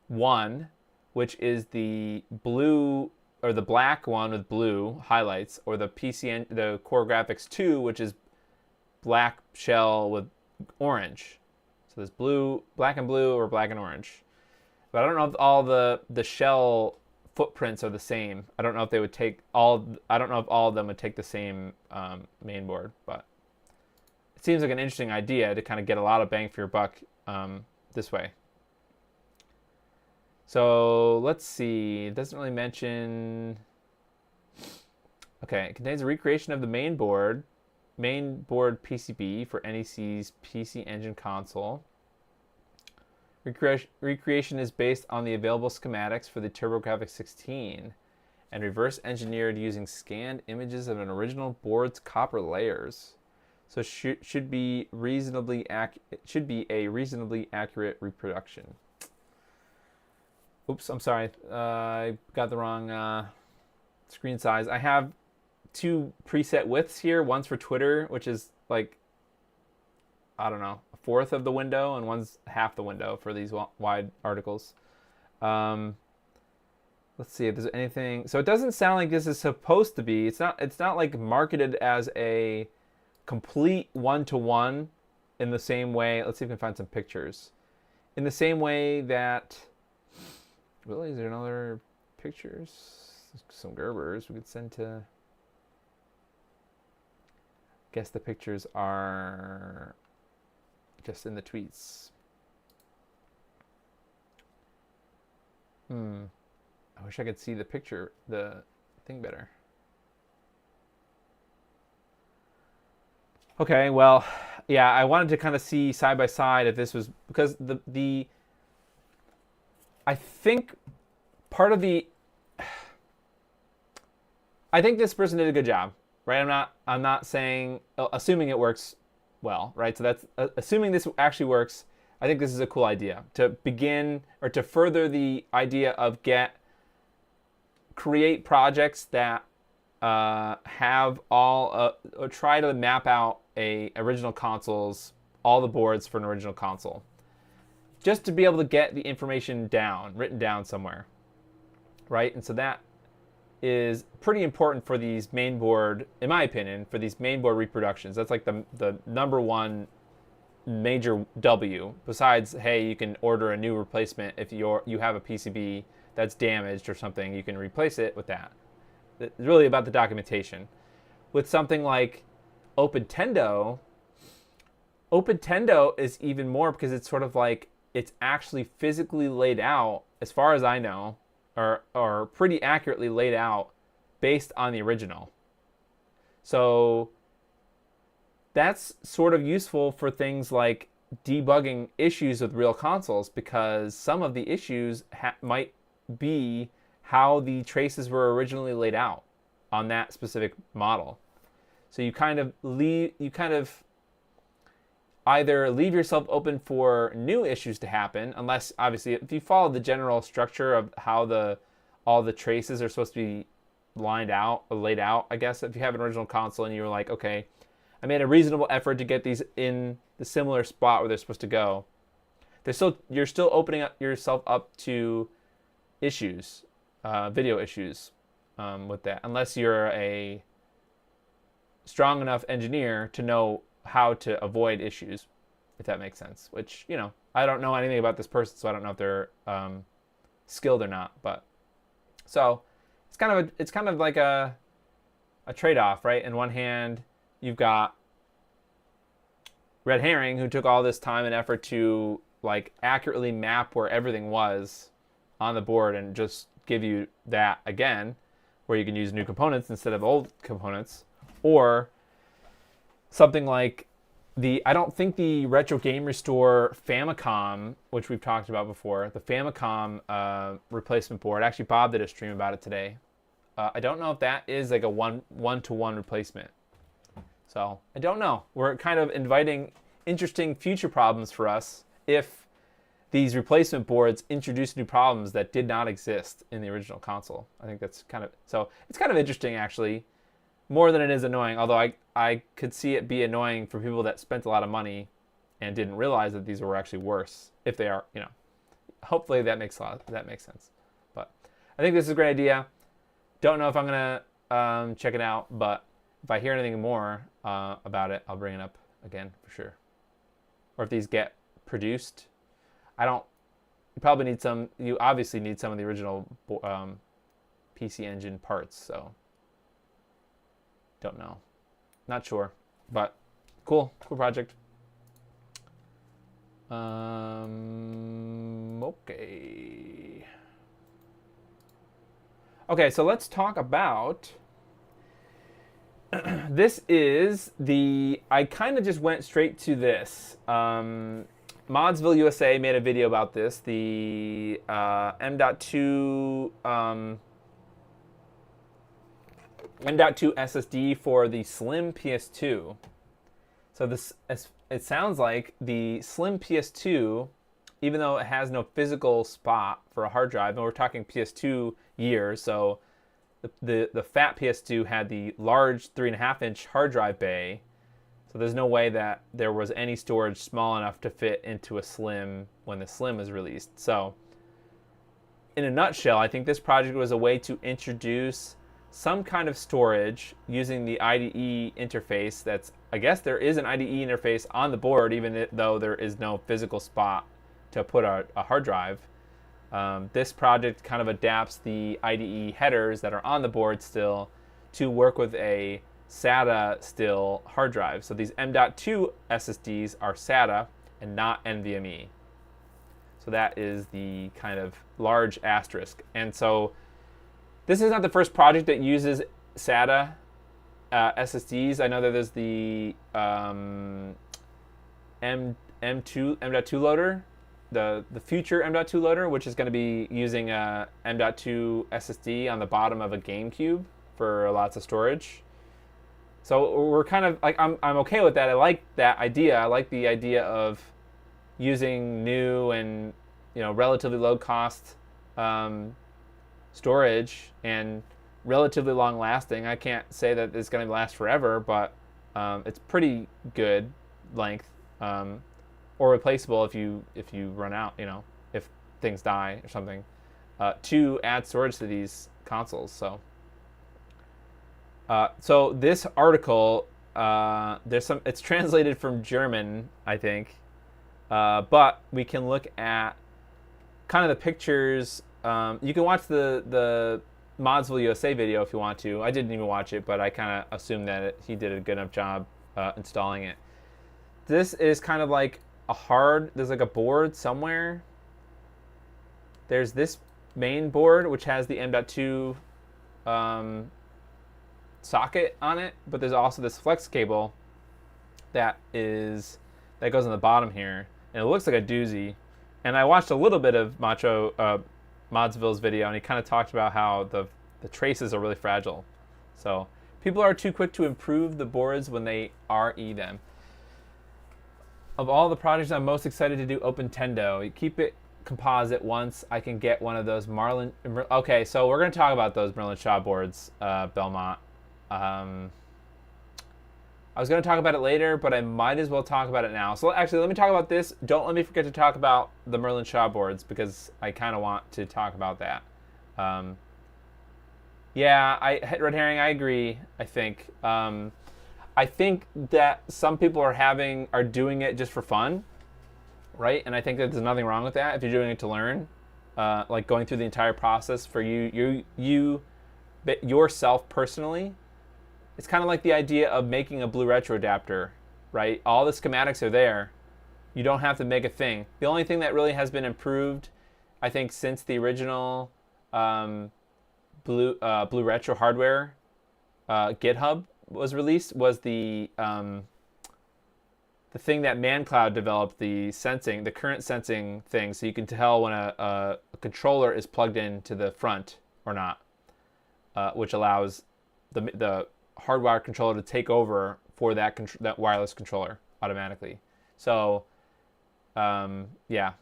1, which is the blue or the black one with blue highlights, or the the Core Graphics 2, which is black shell with orange. So there's blue, black and blue, or black and orange. But I don't know if all the shell footprints are the same. I don't know if they would take all. I don't know if all of them would take the same main board, but it seems like an interesting idea to kind of get a lot of bang for your buck this way. So let's see. It doesn't really mention. Okay, it contains a recreation of the main board PCB for NEC's PC Engine console. Recreation is based on the available schematics for the TurboGrafx 16 and reverse engineered using scanned images of an original board's copper layers. So should be a reasonably accurate reproduction. Oops, I'm sorry. I got the wrong screen size. I have two preset widths here. One's for Twitter, which is like, I don't know, a fourth of the window, and one's half the window for these wide articles. Let's see if there's anything. So it doesn't sound like this is supposed to be. It's not like marketed as a complete one-to-one in the same way. Let's see if we can find some pictures. In the same way that, really, is there another pictures? Some Gerbers we could send to. Guess the pictures are just in the tweets. I wish I could see the thing better. Okay, well, yeah, I wanted to kind of see side by side if this was, because I think part of I think this person did a good job, right? I'm not saying, assuming it works well, right? So that's assuming this actually works. I think this is a cool idea to begin or to further the idea of create projects that have all or try to map out original consoles, all the boards for an original console, just to be able to get the information written down somewhere, right? And so that is pretty important for these mainboard, in my opinion, for these mainboard reproductions. That's like the number one major W. Besides, hey, you can order a new replacement if you have a PCB that's damaged or something, you can replace it with that. It's really about the documentation. With something like OpenTendo is even more, because it's sort of like it's actually physically laid out, as far as I know, or pretty accurately laid out based on the original. So that's sort of useful for things like debugging issues with real consoles, because some of the issues might be how the traces were originally laid out on that specific model. So you kind of either leave yourself open for new issues to happen, unless obviously if you follow the general structure of how all the traces are supposed to be laid out, I guess. If you have an original console and you're like, okay, I made a reasonable effort to get these in the similar spot where they're supposed to go, you're still opening up yourself up to issues, video issues with that, unless you're a strong enough engineer to know how to avoid issues, if that makes sense. Which, I don't know anything about this person, so I don't know if they're skilled or not. But so it's kind of like a trade-off, right? In one hand, you've got Red Herring, who took all this time and effort to like accurately map where everything was on the board and just give you that again, where you can use new components instead of old components. Or something like I don't think the Retro Game Restore Famicom, which we've talked about before, the Famicom replacement board. Actually, Bob did a stream about it today. I don't know if that is like a one-to-one replacement. So I don't know. We're kind of inviting interesting future problems for us if these replacement boards introduce new problems that did not exist in the original console. I think that's it's kind of interesting, actually, more than it is annoying. Although I could see it be annoying for people that spent a lot of money and didn't realize that these were actually worse. If they are, hopefully that makes sense. But I think this is a great idea. Don't know if I'm gonna check it out, but if I hear anything more about it, I'll bring it up again for sure. Or if these get produced, you probably need some. You obviously need some of the original PC Engine parts. So don't know, not sure, but cool project. Okay, so let's talk about. This is I kind of just went straight to this. Modsville USA made a video about this. The M.2 M.2 SSD for the Slim PS2. So it sounds like the Slim PS2, even though it has no physical spot for a hard drive, and we're talking PS2 years, so the fat PS2 had the large 3.5-inch hard drive bay, so there's no way that there was any storage small enough to fit into a Slim when the Slim was released. So in a nutshell, I think this project was a way to introduce some kind of storage using the IDE interface. I guess there is an IDE interface on the board, even though there is no physical spot to put a hard drive. This project kind of adapts the IDE headers that are on the board still to work with a SATA still hard drive. So these M.2 SSDs are SATA and not NVMe. So that is the kind of large asterisk. And so this is not the first project that uses SATA SSDs. I know that there's the M.2 loader, the future M.2 loader, which is going to be using a M.2 SSD on the bottom of a GameCube for lots of storage. So we're kind of like, I'm okay with that. I like that idea. I like the idea of using new and relatively low cost storage and relatively long lasting. I can't say that it's going to last forever, but it's pretty good length, or replaceable if you run out, if things die or something, to add storage to these consoles. So this article, it's translated from German, I think, but we can look at kind of the pictures. You can watch the Modsville USA video if you want to. I didn't even watch it, but I kind of assumed that he did a good enough job installing it. This is kind of like there's like a board somewhere. There's this main board, which has the M.2 socket on it, but there's also this flex cable that goes on the bottom here, and it looks like a doozy. And I watched a little bit of Modsville's video, and he kind of talked about how the traces are really fragile. So people are too quick to improve the boards when they RE them. Of all the projects I'm most excited to do OpenTendo, you keep it composite once I can get one of those Okay, so we're going to talk about those Merlin Shaw boards, Belmont. I was going to talk about it later, but I might as well talk about it now. So actually, let me talk about this. Don't let me forget to talk about the Merlin Shaw boards, because I kind of want to talk about that. Yeah, Red Herring, I agree, I think. I think that some people are doing it just for fun, right? And I think that there's nothing wrong with that if you're doing it to learn, like going through the entire process for yourself personally. It's kind of like the idea of making a Blue Retro adapter, right? All the schematics are there. You don't have to make a thing. The only thing that really has been improved, I think, since the original Blue Retro hardware GitHub was released was the thing that ManCloud developed, the current sensing thing, so you can tell when a controller is plugged into the front or not, which allows the hardwired controller to take over for that wireless controller automatically. So, yeah.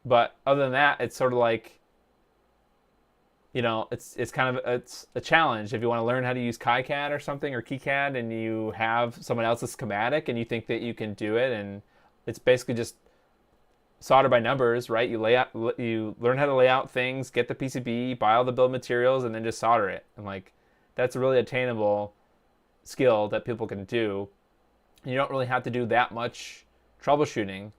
But other than that, it's sort of like, it's a challenge. If you want to learn how to use KiCad or something, or KiCad, and you have someone else's schematic and you think that you can do it, and it's basically just solder by numbers, right? You learn how to lay out things, get the PCB, buy all the build materials, and then just solder it. And like, that's a really attainable skill that people can do. You don't really have to do that much troubleshooting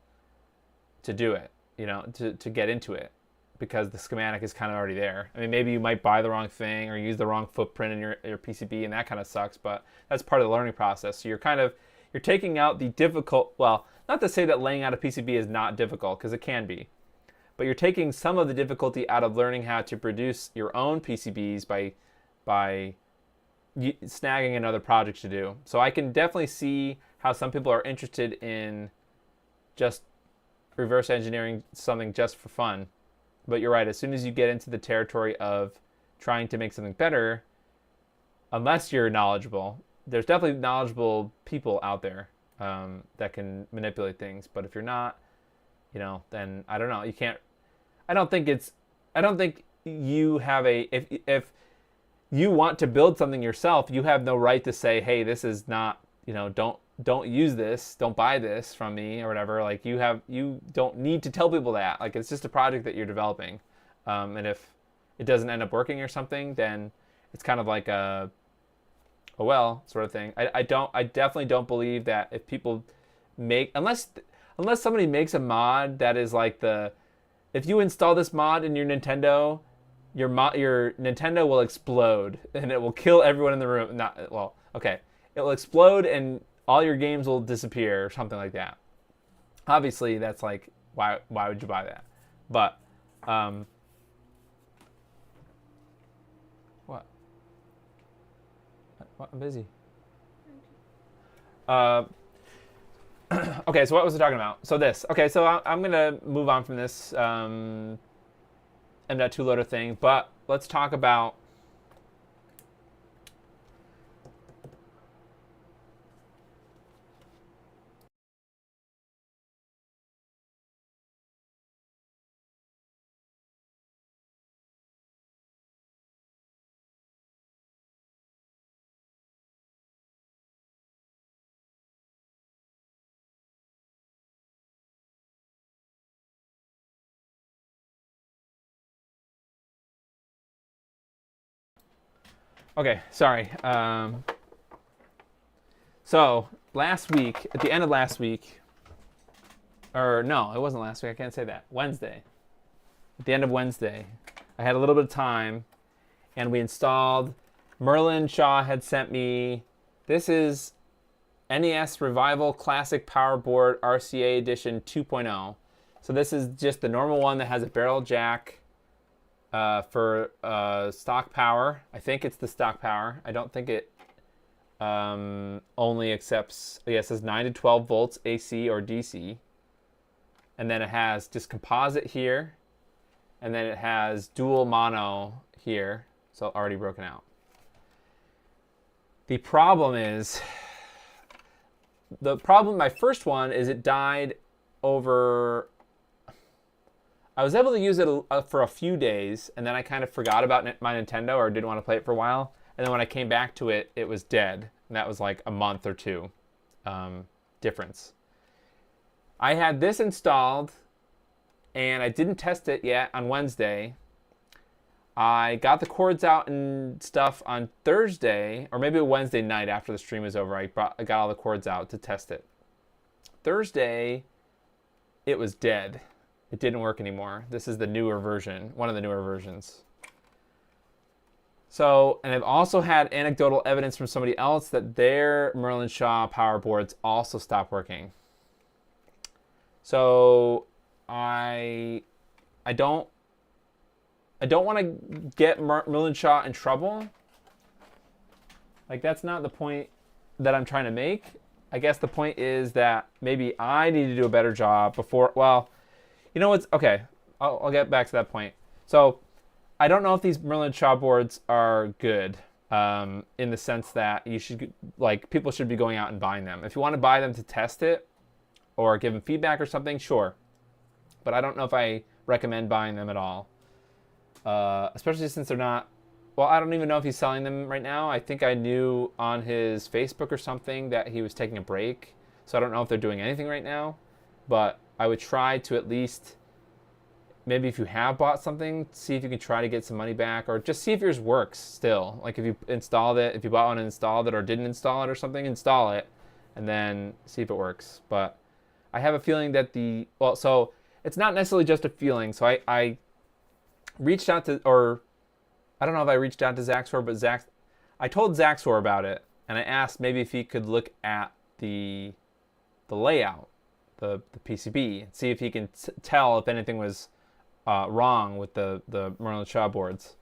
to do it, to get into it, because the schematic is kind of already there. I mean, maybe you might buy the wrong thing or use the wrong footprint in your PCB, and that kind of sucks, but that's part of the learning process. So you're taking out the difficult, well, not to say that laying out a PCB is not difficult, because it can be, but you're taking some of the difficulty out of learning how to produce your own PCBs by snagging another project to do. So I can definitely see how some people are interested in just reverse engineering something just for fun. But you're right, as soon as you get into the territory of trying to make something better, unless you're knowledgeable, there's definitely knowledgeable people out there that can manipulate things. But if you're not, then I don't know. You can't. I don't think you have if you want to build something yourself, you have no right to say, hey, this is not, don't use this, don't buy this from me or whatever. Like, you don't need to tell people that. Like, it's just a project that you're developing. And if it doesn't end up working or something, then it's kind of like a well sort of thing. I definitely don't believe that if people unless somebody makes a mod that is like if you install this mod in your Nintendo, your Nintendo will explode and it will kill everyone in the room. It will explode and all your games will disappear or something like that. Obviously, that's like, why would you buy that? But what? I'm busy. Okay, so what was I talking about? So this. Okay, so I'm gonna move on from this M.2 loader thing, but let's talk about okay, sorry. So last week, at the end of last week, or no, it wasn't last week. I can't say that. Wednesday. At the end of Wednesday, I had a little bit of time, and we installed. Merlin Shaw had sent me. This is NES Revival Classic Power Board RCA Edition 2.0. So this is just the normal one that has a barrel jack. For stock power. I think it's the stock power. I don't think it only accepts, it says 9 to 12 volts AC or DC. And then it has just composite here. And then it has dual mono here. So already broken out. The problem, my first one is it died over... I was able to use it for a few days, and then I kind of forgot about my Nintendo or didn't want to play it for a while. And then when I came back to it, it was dead. And that was like a month or two difference. I had this installed, and I didn't test it yet on Wednesday. I got the cords out and stuff on Thursday, or maybe a Wednesday night after the stream was over. I got all the cords out to test it. Thursday, it was dead. It didn't work anymore. This is the newer version, one of the newer versions. So, and I've also had anecdotal evidence from somebody else that their Merlin Shaw power boards also stopped working. So, I don't want to get Merlin Shaw in trouble. Like, that's not the point that I'm trying to make. I guess the point is that maybe I need to do a better job before, well, you know what's, okay, I'll get back to that point. So I don't know if these Merlin Shaw boards are good in the sense that you should, like, people should be going out and buying them. If you want to buy them to test it or give them feedback or something, sure. But I don't know if I recommend buying them at all. Especially since they're not, well, I don't even know if he's selling them right now. I think I knew on his Facebook or something that he was taking a break. So I don't know if they're doing anything right now. But I would try to at least, maybe if you have bought something, see if you can try to get some money back, or just see if yours works still. Like if you installed it, if you bought one and installed it or didn't install it or something, install it and then see if it works. But I have a feeling that so it's not necessarily just a feeling. So I reached out to, or I don't know if I reached out to Zaxor, but I told Zaxor about it, and I asked maybe if he could look at the layout, the PCB, and see if he can tell if anything was wrong with the Merlin Shaw boards.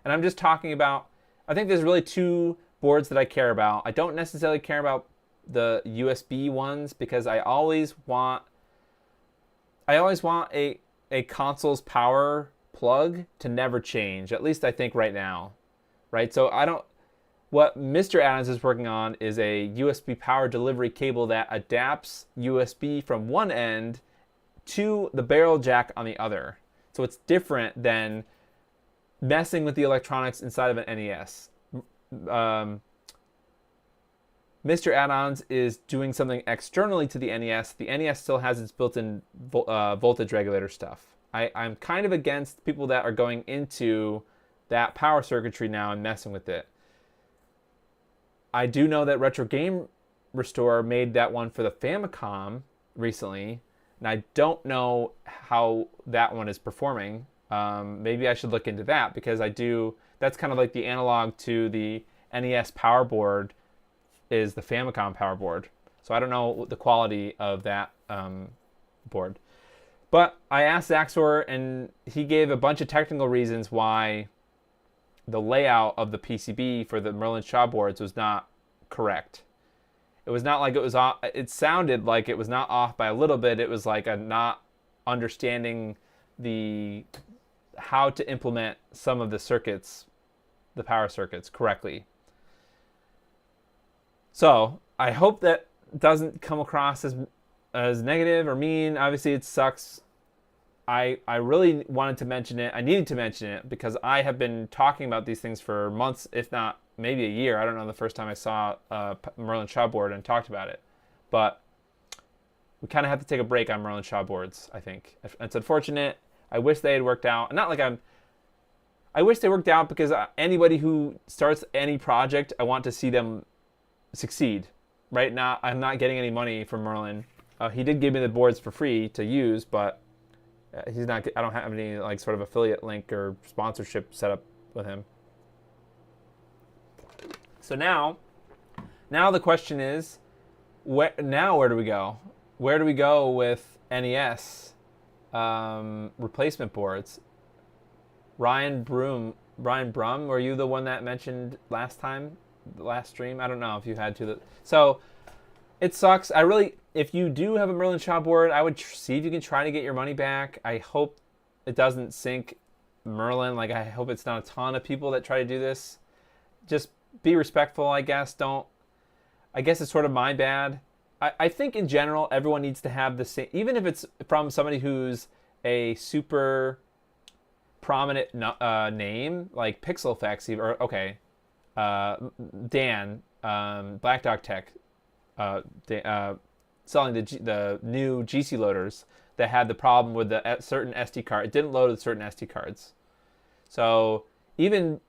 And I'm just talking about, I think there's really two boards that I care about. I don't necessarily care about the USB ones because I always want a console's power plug to never change. At least I think right now, right? So what Mr. Adams is working on is a USB power delivery cable that adapts USB from one end to the barrel jack on the other. So it's different than messing with the electronics inside of an NES. Mr. Add-ons is doing something externally to the NES. The NES still has its built-in voltage regulator stuff. I'm kind of against people that are going into that power circuitry now and messing with it. I do know that Retro Game Restore made that one for the Famicom recently, and I don't know how that one is performing. Maybe I should look into that because that's kind of like the analog to the NES power board is the Famicom power board. So I don't know the quality of that board. But I asked Zaxor, and he gave a bunch of technical reasons why the layout of the PCB for the Merlin Shaw boards was not correct. It was not like it was off. It sounded like it was not off by a little bit. It was like a not understanding how to implement some of the circuits, the power circuits, correctly. So I hope that doesn't come across as negative or mean. Obviously, it sucks. I really wanted to mention it. I needed to mention it because I have been talking about these things for months, if not maybe a year. I don't know the first time I saw Merlin Shaw board and talked about it. But we kind of have to take a break on Merlin Shaw boards, I think. It's unfortunate. I wish they had worked out. Not like I wish they worked out because anybody who starts any project, I want to see them succeed. Right now, I'm not getting any money from Merlin. He did give me the boards for free to use, but he's not. I don't have any like sort of affiliate link or sponsorship set up with him. So now the question is, where do we go? Where do we go with NES replacement boards? Ryan Brum, were you the one that mentioned last time, the last stream? I don't know if you had to. So it sucks. If you do have a Merlin Shaw board, I would see if you can try to get your money back. I hope it doesn't sink Merlin. Like, I hope it's not a ton of people that try to do this. Just be respectful, I guess. I guess it's sort of my bad. I think in general, everyone needs to have the same, even if it's from somebody who's a super prominent name, like Pixel Effects, or Dan, Black Dog Tech, selling the new GC loaders that had the problem with the certain SD card. It didn't load with certain SD cards. So even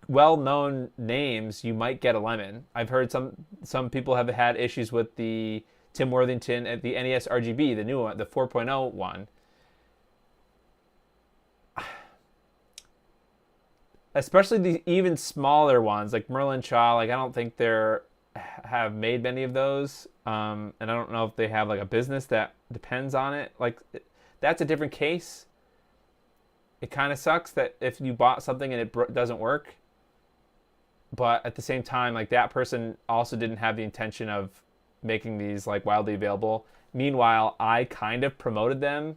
well-known names, you might get a lemon. I've heard some people have had issues with the Tim Worthington at the NES RGB, the new one, the 4.0 one. Especially the even smaller ones, like Merlin Shaw. Like, I don't think have made many of those, and I don't know if they have like a business that depends on it. Like, that's a different case. It kind of sucks that if you bought something and it doesn't work, but at the same time, like, that person also didn't have the intention of making these like widely available. Meanwhile, I kind of promoted them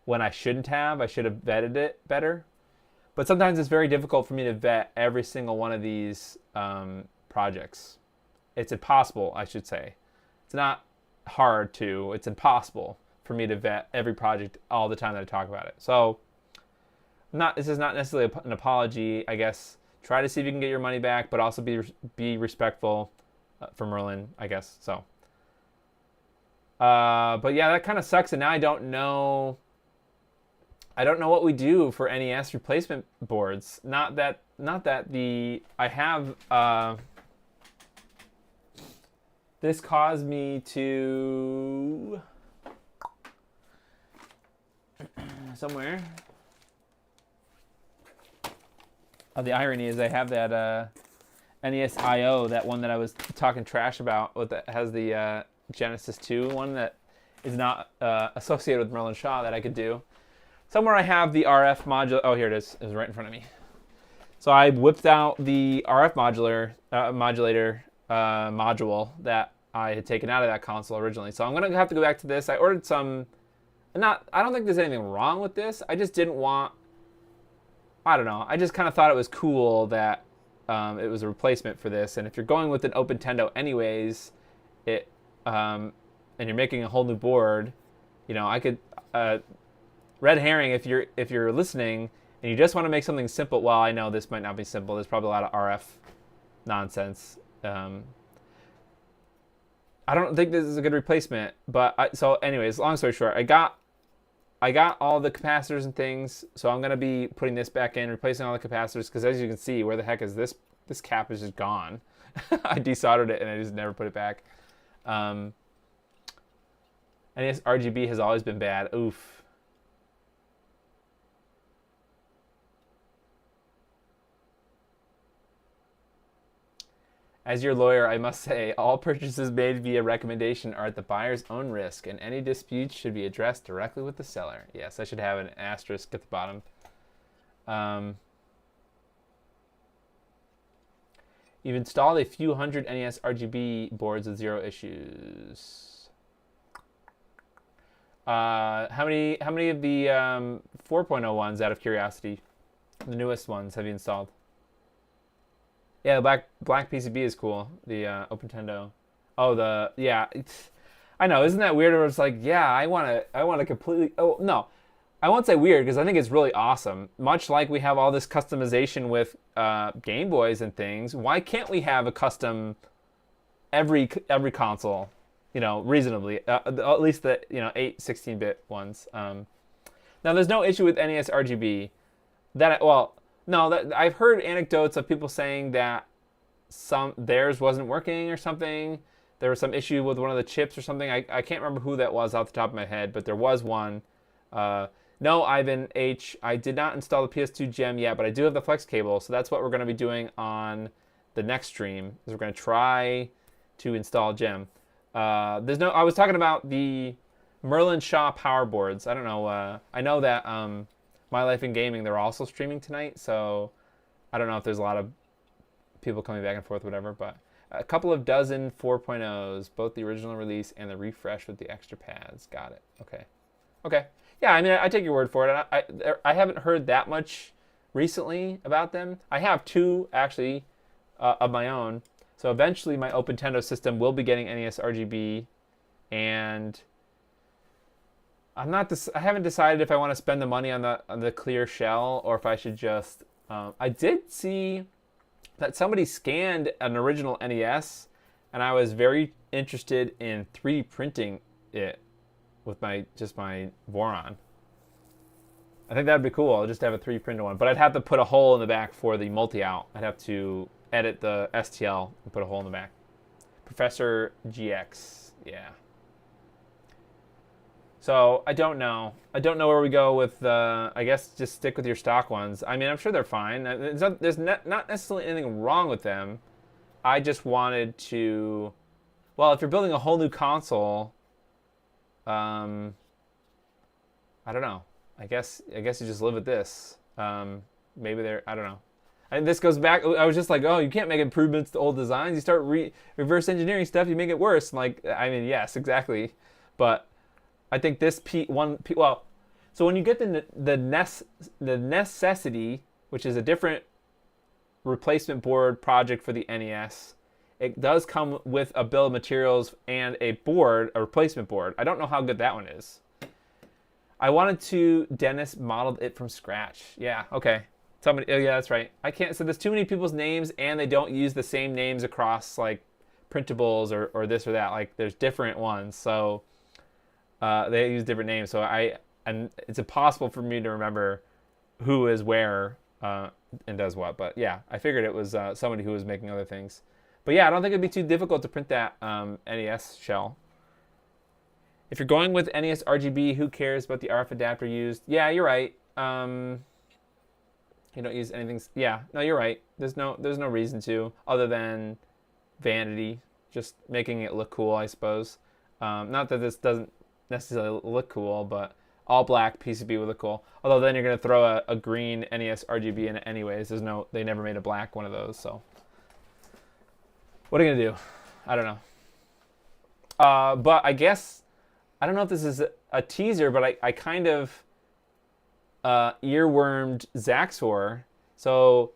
when I shouldn't have. I should have vetted it better. But sometimes it's very difficult for me to vet every single one of these projects. It's impossible, I should say. It's not hard to, it's impossible for me to vet every project all the time that I talk about it. So this is not necessarily an apology, I guess. Try to see if you can get your money back, but also be respectful for Merlin, I guess. So But yeah, that kind of sucks, and now I don't know. I don't know what we do for NES replacement boards. Not that I have. This caused me to somewhere. Oh, the irony is I have that NES IO, that one that I was talking trash about, that has the Genesis 2 one that is not associated with Merlin Shaw that I could do. Somewhere I have the RF module. Oh, here it is. It was right in front of me. So I whipped out the RF modulator module that I had taken out of that console originally. So I'm gonna have to go back to this. I ordered some. I don't think there's anything wrong with this. I just didn't want. I don't know. I just kind of thought it was cool that it was a replacement for this. And if you're going with an Open Tendo anyways, and you're making a whole new board, you know, I could red herring if you're listening and you just want to make something simple. Well, I know this might not be simple. There's probably a lot of RF nonsense. I don't think this is a good replacement. But so anyways, long story short, I got all the capacitors and things, so I'm going to be putting this back in, replacing all the capacitors, because as you can see, where the heck is this? This cap is just gone. I desoldered it, and I just never put it back. And this RGB has always been bad. Oof. As your lawyer, I must say, all purchases made via recommendation are at the buyer's own risk, and any disputes should be addressed directly with the seller. Yes, I should have an asterisk at the bottom. You've installed a few hundred NES RGB boards with zero issues. How many of the 4.0 ones, out of curiosity, the newest ones, have you installed? Yeah, the black PCB is cool. The Open Tendo. Oh, yeah. I know. Isn't that weird? Where it's like, yeah, I want to completely. Oh no, I won't say weird because I think it's really awesome. Much like we have all this customization with Game Boys and things. Why can't we have a custom every console? You know, reasonably. At least the 8 16-bit ones. Now, there's no issue with NES RGB. No, I've heard anecdotes of people saying that theirs wasn't working or something. There was some issue with one of the chips or something. I can't remember who that was off the top of my head, but there was one. No, Ivan H, I did not install the PS2 gem yet, but I do have the flex cable, so that's what we're going to be doing on the next stream. Is we're going to try to install gem. I was talking about the Merlin Shaw power boards. I don't know. I know that My Life in Gaming, they're also streaming tonight, so I don't know if there's a lot of people coming back and forth, whatever, but a couple of dozen 4.0s, both the original release and the refresh with the extra pads. Got it. Okay. Yeah, I mean, I take your word for it. I haven't heard that much recently about them. I have two, actually, of my own. So eventually my Open Tendo system will be getting NES RGB, and I haven't decided if I want to spend the money on the clear shell or if I should just. I did see that somebody scanned an original NES, and I was very interested in 3D printing it with my Voron. I think that'd be cool. I'll just have a 3D printed one, but I'd have to put a hole in the back for the multi-out. I'd have to edit the STL and put a hole in the back. Professor GX, yeah. So I don't know. I don't know where we go with. I guess just stick with your stock ones. I mean, I'm sure they're fine. There's not necessarily anything wrong with them. I just wanted to. Well, if you're building a whole new console, I don't know. I guess you just live with this. Maybe I don't know. And this goes back. I was just like, oh, you can't make improvements to old designs. You start reverse engineering stuff, you make it worse. I'm like, I mean, yes, exactly, but. I think this well, so when you get the Necessity, which is a different replacement board project for the NES, it does come with a bill of materials and a replacement board. I don't know how good that one is. Dennis modeled it from scratch. Yeah, okay. Somebody, oh yeah, that's right. I can't, so there's too many people's names and they don't use the same names across like printables or this or that. Like there's different ones, so. They use different names, so and it's impossible for me to remember who is where and does what. But yeah, I figured it was somebody who was making other things. But yeah, I don't think it'd be too difficult to print that NES shell. If you're going with NES RGB, who cares about the RF adapter used? Yeah, you're right. You don't use anything. Yeah, no, you're right. There's no reason to, other than vanity, just making it look cool, I suppose. Not that this doesn't necessarily look cool, but all black PCB would look cool. Although then you're gonna throw a green NES RGB in it anyways. They never made a black one of those. So what are you gonna do? I don't know. But I guess I don't know if this is a teaser, but I kind of earwormed Zaxor. So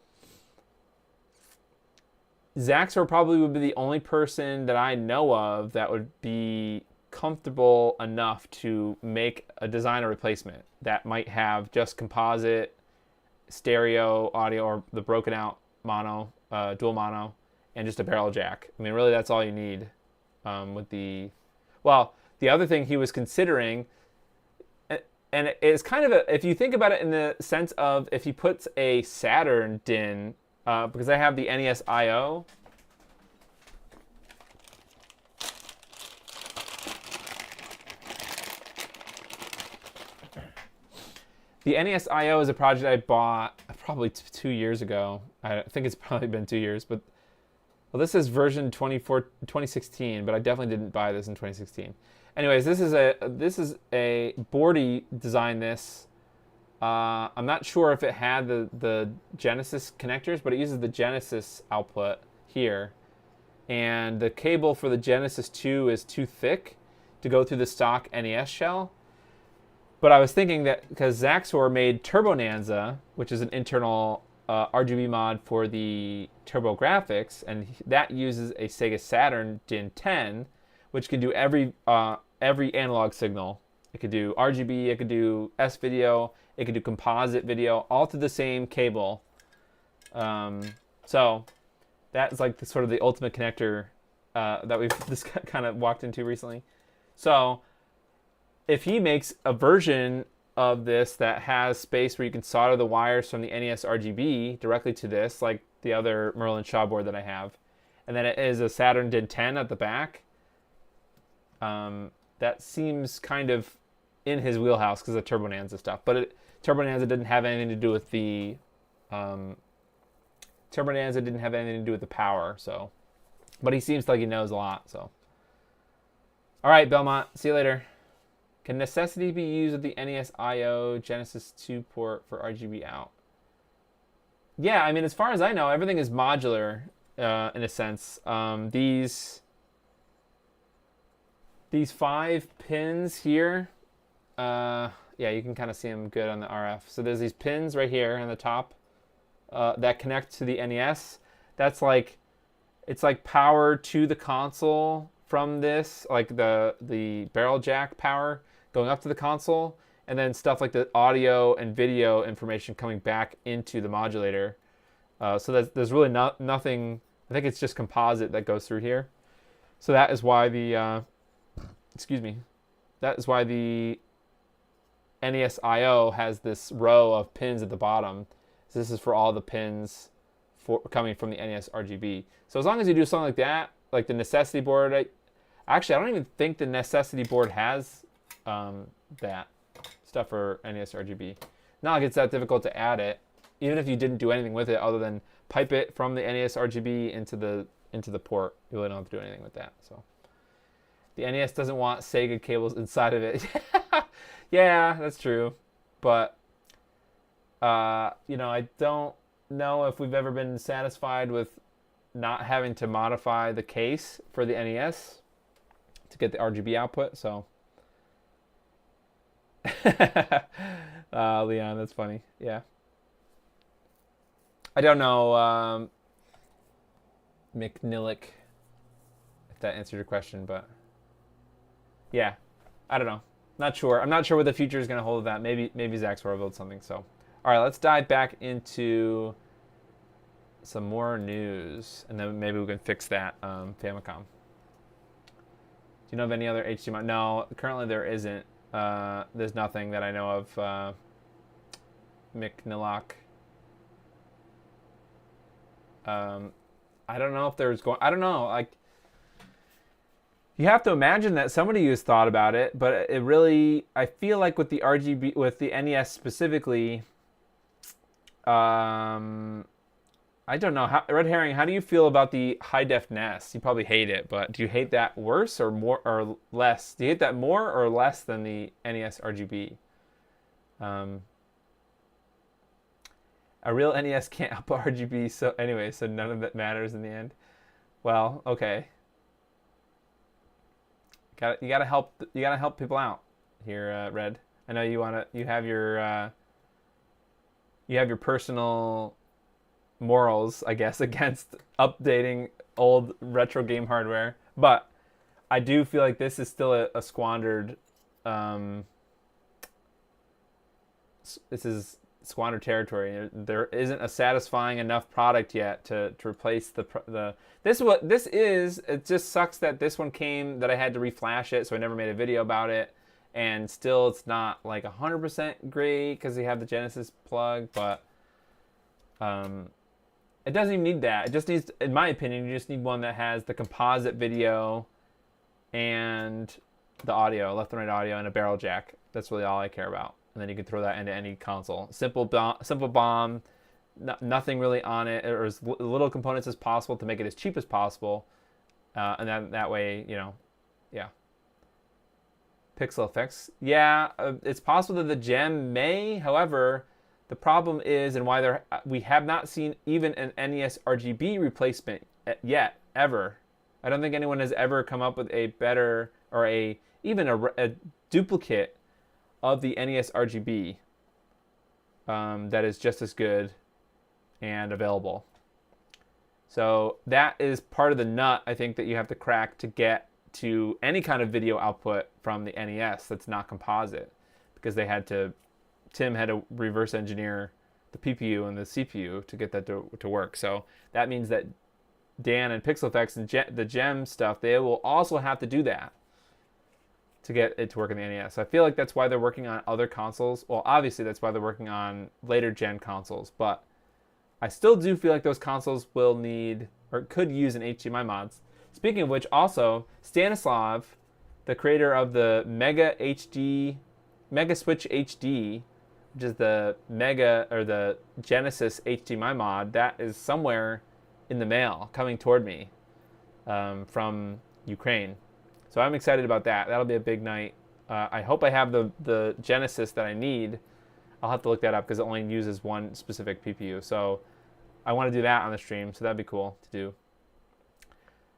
Zaxor probably would be the only person that I know of that would be comfortable enough to make a designer replacement that might have just composite stereo audio or the broken out mono, dual mono, and just a barrel jack. I mean, really, that's all you need with the... Well, the other thing he was considering, and it's kind of if you think about it in the sense of if he puts a Saturn DIN, because I have the NES I/O. The NES I/O is a project I bought probably 2 years ago. I think it's probably been 2 years, but well, this is version 2016, but I definitely didn't buy this in 2016. Anyways, this is a Bordy designed this. I'm not sure if it had the Genesis connectors, but it uses the Genesis output here. And the cable for the Genesis 2 is too thick to go through the stock NES shell. But I was thinking that because Zaxor made Turbonanza, which is an internal RGB mod for the TurboGrafx, and that uses a Sega Saturn DIN 10, which can do every analog signal. It could do RGB, it could do S-video, it could do composite video, all through the same cable. So that's like sort of the ultimate connector that we've just kind of walked into recently. So if he makes a version of this that has space where you can solder the wires from the NES RGB directly to this, like the other Merlin Shaw board that I have, and then it is a Saturn DIN 10 at the back, that seems kind of in his wheelhouse because of Turbonanza stuff. But Turbonanza didn't have anything to do with the power. So, but he seems like he knows a lot. So, all right, Belmont. See you later. Can necessity be used with the NES I/O Genesis 2 port for RGB out? Yeah, I mean, as far as I know, everything is modular in a sense. These 5 pins here, yeah, you can kind of see them good on the RF. So there's these pins right here on the top that connect to the NES. That's like, it's like power to the console from this, like the barrel jack power going up to the console, and then stuff like the audio and video information coming back into the modulator. So there's really nothing, I think it's just composite that goes through here. So that is why the, that is why the NES I/O has this row of pins at the bottom. So this is for all the pins coming from the NES RGB. So as long as you do something like that, like the necessity board, actually I don't even think the necessity board has that stuff for NES RGB. Not like it's that difficult to add it, even if you didn't do anything with it other than pipe it from the NES RGB into the port. You really don't have to do anything with that. So the NES doesn't want Sega cables inside of it. Yeah, that's true. But you know, I don't know if we've ever been satisfied with not having to modify the case for the NES to get the RGB output. So Leon, that's funny. Yeah. I don't know, McNillick, if that answered your question, but yeah, I don't know. Not sure. I'm not sure what the future is going to hold of that. Maybe Zaxor will build something. So, all right, let's dive back into some more news, and then maybe we can fix that Famicom. you know of any other HDMI? No, currently there isn't. There's nothing that I know of. McNillock. I don't know if there's going. I don't know. Like, you have to imagine that somebody has thought about it, but it really. I feel like with the RGB, with the NES specifically. I don't know. Red Herring, how do you feel about the high def NES? You probably hate it, but do you hate that worse or more or less? Do you hate that more or less than the NES RGB? A real NES can't up RGB, so anyway, so none of that matters in the end. Well, okay. You gotta help people out here, Red. I know you have your personal morals, I guess, against updating old retro game hardware, but I do feel like this is still a squandered. This is squandered territory. There isn't a satisfying enough product yet to replace the. This is what this is. It just sucks that this one came that I had to reflash it, so I never made a video about it, and still it's not like 100% great because you have the Genesis plug, but it doesn't even need that. It just needs, in my opinion, you just need one that has the composite video and the audio, left and right audio, and a barrel jack. That's really all I care about. And then you can throw that into any console. Simple BOM, nothing really on it, or as little components as possible to make it as cheap as possible. And that way, yeah. Pixel effects. Yeah, it's possible that the gem may, however, the problem is, and why we have not seen even an NES RGB replacement yet, ever. I don't think anyone has ever come up with a better, or even a duplicate of the NES RGB that is just as good and available. So that is part of the nut, I think, that you have to crack to get to any kind of video output from the NES that's not composite, because Tim had to reverse engineer the PPU and the CPU to get that to work. So that means that Dan and Pixel Effects and the GEM stuff, they will also have to do that to get it to work in the NES. So I feel like that's why they're working on other consoles. Well, obviously that's why they're working on later gen consoles, but I still do feel like those consoles will need, or could use, an HDMI mods. Speaking of which, also, Stanislav, the creator of the Mega Switch HD, which is the the Genesis HDMI mod, that is somewhere in the mail coming toward me from Ukraine. So I'm excited about that. That'll be a big night. I hope I have the Genesis that I need. I'll have to look that up because it only uses one specific PPU. So I want to do that on the stream, so that'd be cool to do.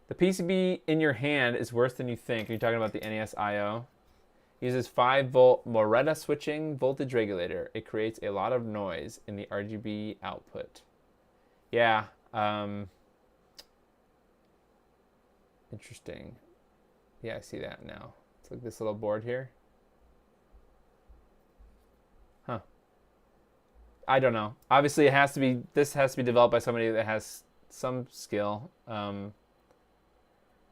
The PCB in your hand is worse than you think. Are you talking about the NES I/O? Uses 5-volt Moretta switching voltage regulator. It creates a lot of noise in the RGB output. Yeah. Interesting. Yeah, I see that now. It's like this little board here. Huh. I don't know. Obviously, this has to be developed by somebody that has some skill.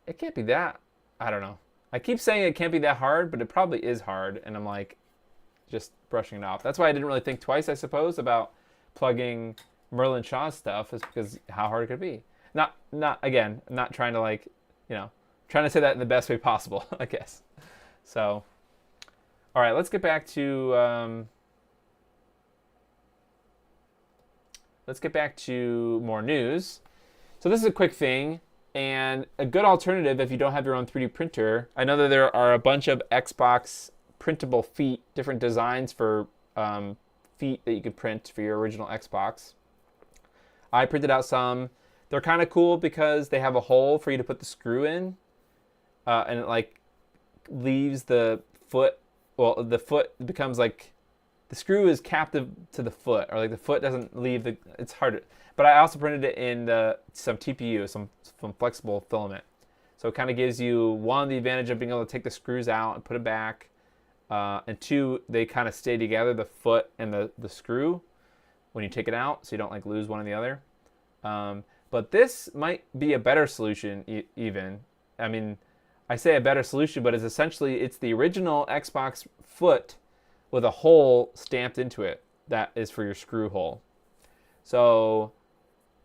It can't be that. I don't know. I keep saying it can't be that hard, but it probably is hard, and I'm like just brushing it off. That's why I didn't really think twice, I suppose, about plugging Merlin Shaw's stuff, is because how hard it could be. Not again, I'm not trying to trying to say that in the best way possible, I guess. So, all right, let's get back to more news. So this is a quick thing. And a good alternative if you don't have your own 3D printer. I know that there are a bunch of Xbox printable feet, different designs for feet that you could print for your original Xbox. I printed out some. They're kind of cool because they have a hole for you to put the screw in. And it leaves the foot, well, the foot becomes the screw is captive to the foot, or the foot doesn't leave it's hard. But I also printed it in some TPU, some flexible filament. So it kind of gives you, one, the advantage of being able to take the screws out and put it back. And two, they kind of stay together, the foot and the screw, when you take it out, so you don't lose one or the other. But this might be a better solution even. I mean, I say a better solution, but it's the original Xbox foot with a hole stamped into it that is for your screw hole. So,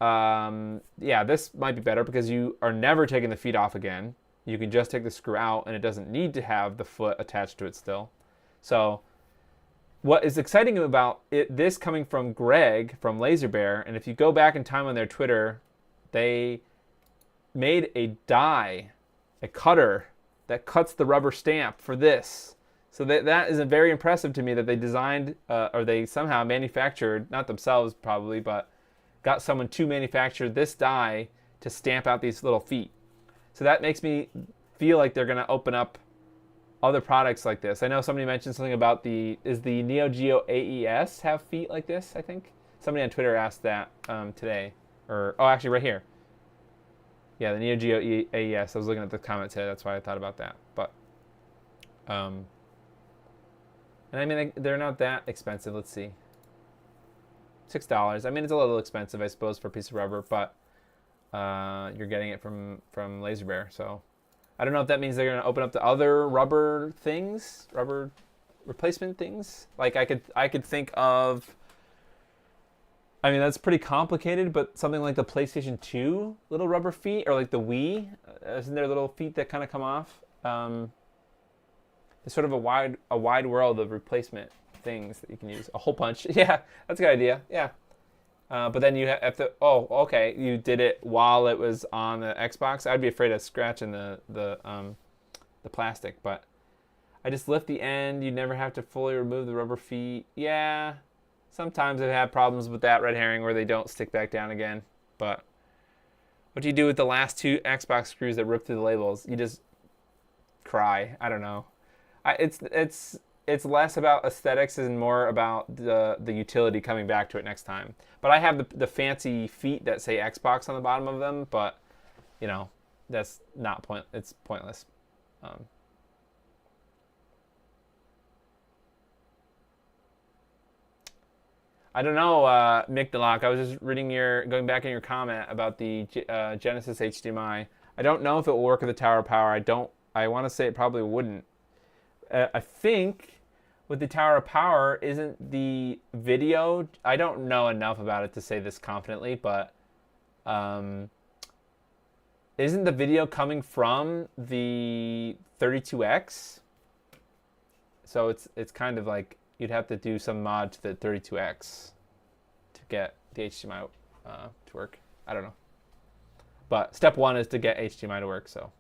yeah, this might be better because you are never taking the feet off again. You can just take the screw out, and it doesn't need to have the foot attached to it still. So, what is exciting about this coming from Greg from Laser Bear, and if you go back in time on their Twitter, they made a die, a cutter that cuts the rubber stamp for this. So that is very impressive to me that they designed, or they somehow manufactured, not themselves probably, but got someone to manufacture this die to stamp out these little feet. So that makes me feel like they're going to open up other products like this. I know somebody mentioned something about is the Neo Geo AES have feet like this, I think? Somebody on Twitter asked that today. Actually right here. Yeah, the Neo Geo AES. I was looking at the comment today. That's why I thought about that. But, and I mean, they're not that expensive. Let's see. $6. I mean, it's a little expensive, I suppose, for a piece of rubber, but you're getting it from Laser Bear. So I don't know if that means they're going to open up to other rubber things, rubber replacement things. Like I could think of. I mean, that's pretty complicated, but something like the PlayStation 2 little rubber feet, or like the Wii, isn't there little feet that kind of come off? There's sort of a wide world of replacement things that you can use. A hole punch, yeah, that's a good idea, yeah. But then you have to. Oh, okay, you did it while it was on the Xbox. I'd be afraid of scratching the plastic, but I just lift the end. You never have to fully remove the rubber feet. Yeah. Sometimes I've had problems with that red herring where they don't stick back down again. But what do you do with the last two Xbox screws that rip through the labels? You just cry. I don't know. It's less about aesthetics and more about the utility coming back to it next time. But I have the fancy feet that say Xbox on the bottom of them. But you know, that's not it's pointless. I don't know, Mick DeLocke. I was just going back in your comment about the Genesis HDMI. I don't know if it will work with the Tower of Power. I want to say it probably wouldn't. I think with the Tower of Power, isn't the video, I don't know enough about it to say this confidently, but isn't the video coming from the 32X? So it's kind of like, you'd have to do some mod to the 32X to get the HDMI to work. I don't know. But step one is to get HDMI to work, so.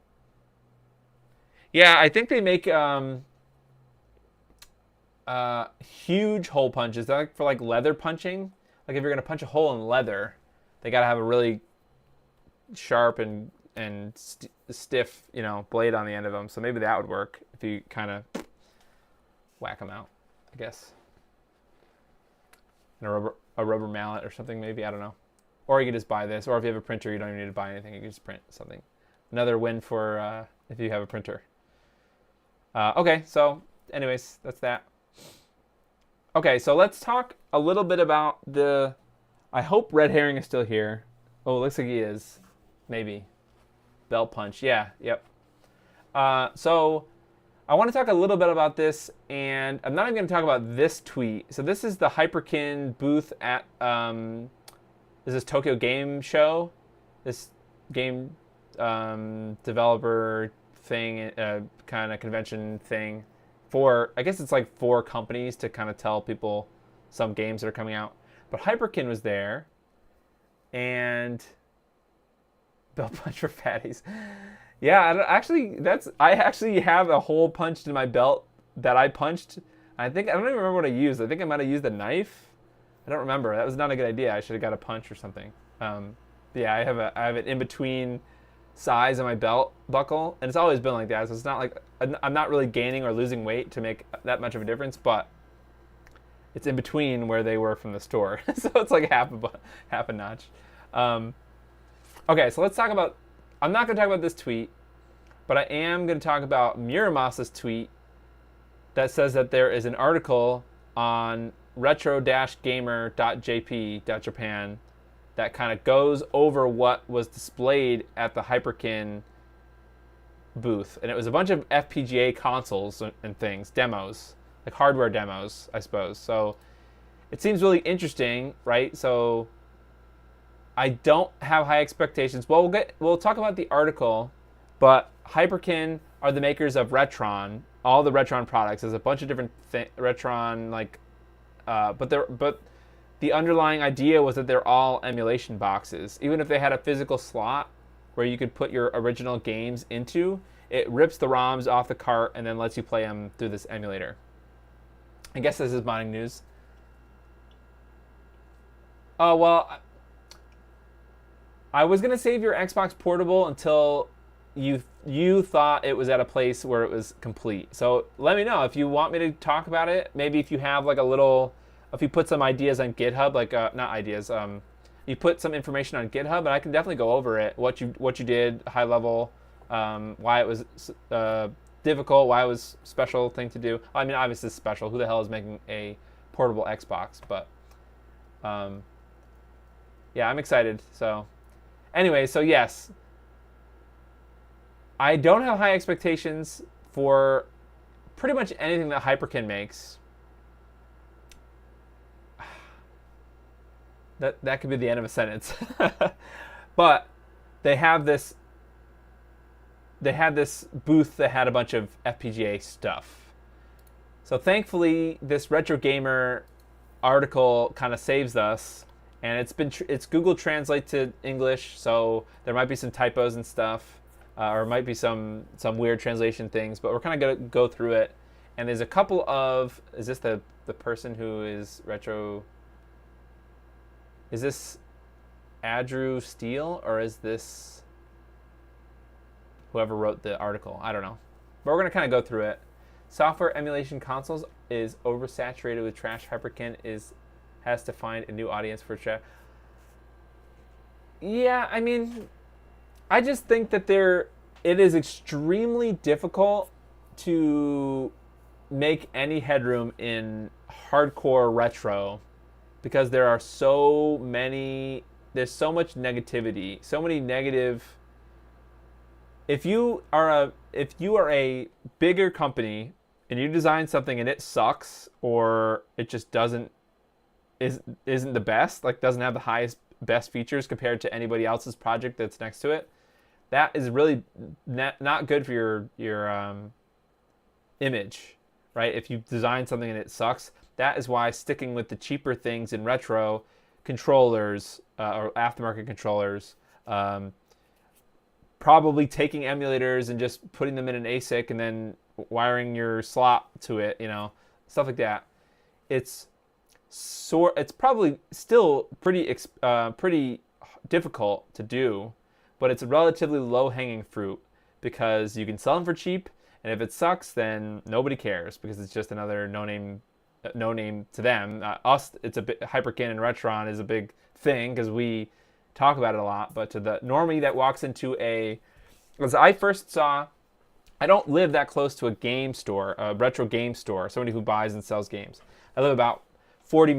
Yeah, I think they make huge hole punches. They're like for like leather punching. Like if you're going to punch a hole in leather, they got to have a really sharp and stiff, blade on the end of them. So maybe that would work if you kind of whack them out, I guess. And a rubber mallet or something, maybe. I don't know. Or you can just buy this. Or if you have a printer, you don't even need to buy anything. You can just print something. Another win for if you have a printer. Okay, so anyways, that's that. Okay, so let's talk a little bit about I hope Red Herring is still here. Oh, it looks like he is. Maybe. Belt punch. Yeah, yep. So I want to talk a little bit about this, and I'm not even going to talk about this tweet. So this is the Hyperkin booth at this Tokyo Game Show, this game developer thing, kind of convention thing I guess it's like 4 companies to kind of tell people some games that are coming out. But Hyperkin was there, and belt punch for fatties. Yeah, I actually have a hole punched in my belt that I punched. I don't even remember what I used. I think I might have used a knife. I don't remember. That was not a good idea. I should have got a punch or something. Yeah, I have it in between size of my belt buckle, and it's always been like that. So it's not like I'm not really gaining or losing weight to make that much of a difference, but it's in between where they were from the store. So it's like half a notch. Okay, so let's talk about. I'm not going to talk about this tweet, but I am going to talk about Muramas's tweet that says that there is an article on retro-gamer.jp.japan that kind of goes over what was displayed at the Hyperkin booth, and it was a bunch of FPGA consoles and things, demos, like hardware demos, I suppose. So it seems really interesting, right? So I don't have high expectations. Well, we'll talk about the article, but Hyperkin are the makers of Retron, all the Retron products. There's a bunch of different Retron but the underlying idea was that they're all emulation boxes. Even if they had a physical slot where you could put your original games into, it rips the ROMs off the cart and then lets you play them through this emulator. I guess this is modding news. Oh, well, I was going to save your Xbox Portable until you thought it was at a place where it was complete. So let me know if you want me to talk about it. Maybe if you have like a little, if you put some ideas on GitHub, like not ideas, you put some information on GitHub, and I can definitely go over it. What you did, high level, why it was difficult, why it was special thing to do. I mean, obviously it's special. Who the hell is making a portable Xbox? But yeah, I'm excited. So anyway, so yes, I don't have high expectations for pretty much anything that Hyperkin makes. That could be the end of a sentence. But they had this booth that had a bunch of FPGA stuff. So thankfully, this Retro Gamer article kind of saves us, and it's Google Translate to English, so there might be some typos and stuff. Or it might be some weird translation things, but we're kind of going to go through it. And there's a couple of, is this the person who is Retro? Is this Andrew Steele, or is this whoever wrote the article? I don't know. But we're going to kind of go through it. Software emulation consoles is oversaturated with trash. Hyperkin has to find a new audience for trash. Yeah, I mean, I just think that it is extremely difficult to make any headroom in hardcore retro because there's so much negativity, so many negative. If you are a bigger company and you design something and it sucks, or it just isn't the best, like doesn't have the best features compared to anybody else's project that's next to it, that is really not good for your image, right? If you design something and it sucks, that is why sticking with the cheaper things in retro, controllers or aftermarket controllers, probably taking emulators and just putting them in an ASIC and then wiring your slot to it, stuff like that. It's probably still pretty difficult to do, but it's a relatively low-hanging fruit because you can sell them for cheap, and if it sucks, then nobody cares because it's just another no name to them. Us, it's a bit, Hyperkin and Retron is a big thing because we talk about it a lot, but to the normie that walks into as I first saw, I don't live that close to a game store, a retro game store, somebody who buys and sells games. I live about 30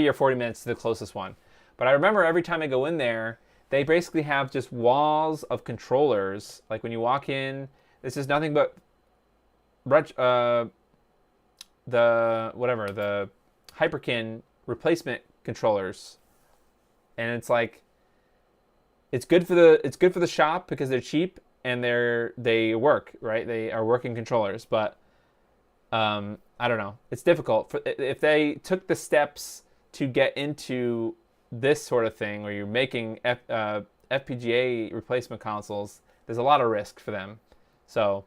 or 40 minutes to the closest one. But I remember every time I go in there, they basically have just walls of controllers. Like when you walk in, this is nothing but the Hyperkin replacement controllers, and it's like it's good for the shop because they're cheap and they work, right? They are working controllers, but I don't know. It's difficult if they took the steps to get into this sort of thing where you're making FPGA replacement consoles. There's a lot of risk for them. So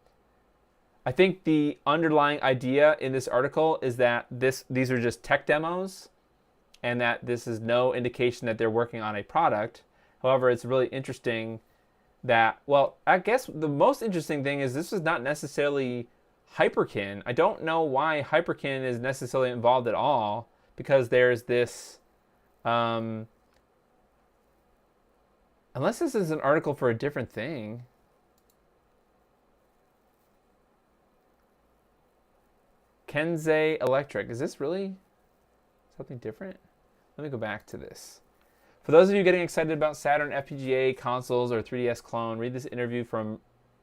I think the underlying idea in this article is that these are just tech demos and that this is no indication that they're working on a product. However, it's really interesting that, well, I guess the most interesting thing is this is not necessarily Hyperkin. I don't know why Hyperkin is necessarily involved at all because there's this, unless this is an article for a different thing. Kensei Electric. Is this really something different? Let me go back to this. For those of you getting excited about Saturn FPGA consoles or 3DS clone, read this interview from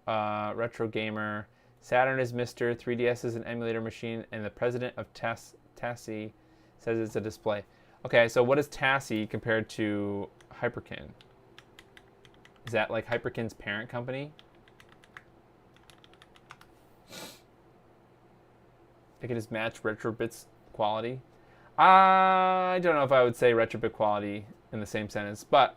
retro gamer. Saturn is Mr. 3DS is an emulator machine, and the president of TASI says it's a display. Okay, so what is TASI compared to Hyperkin? Is that like Hyperkin's parent company? They can just match Retrobit's quality. I don't know if I would say Retrobit quality in the same sentence, but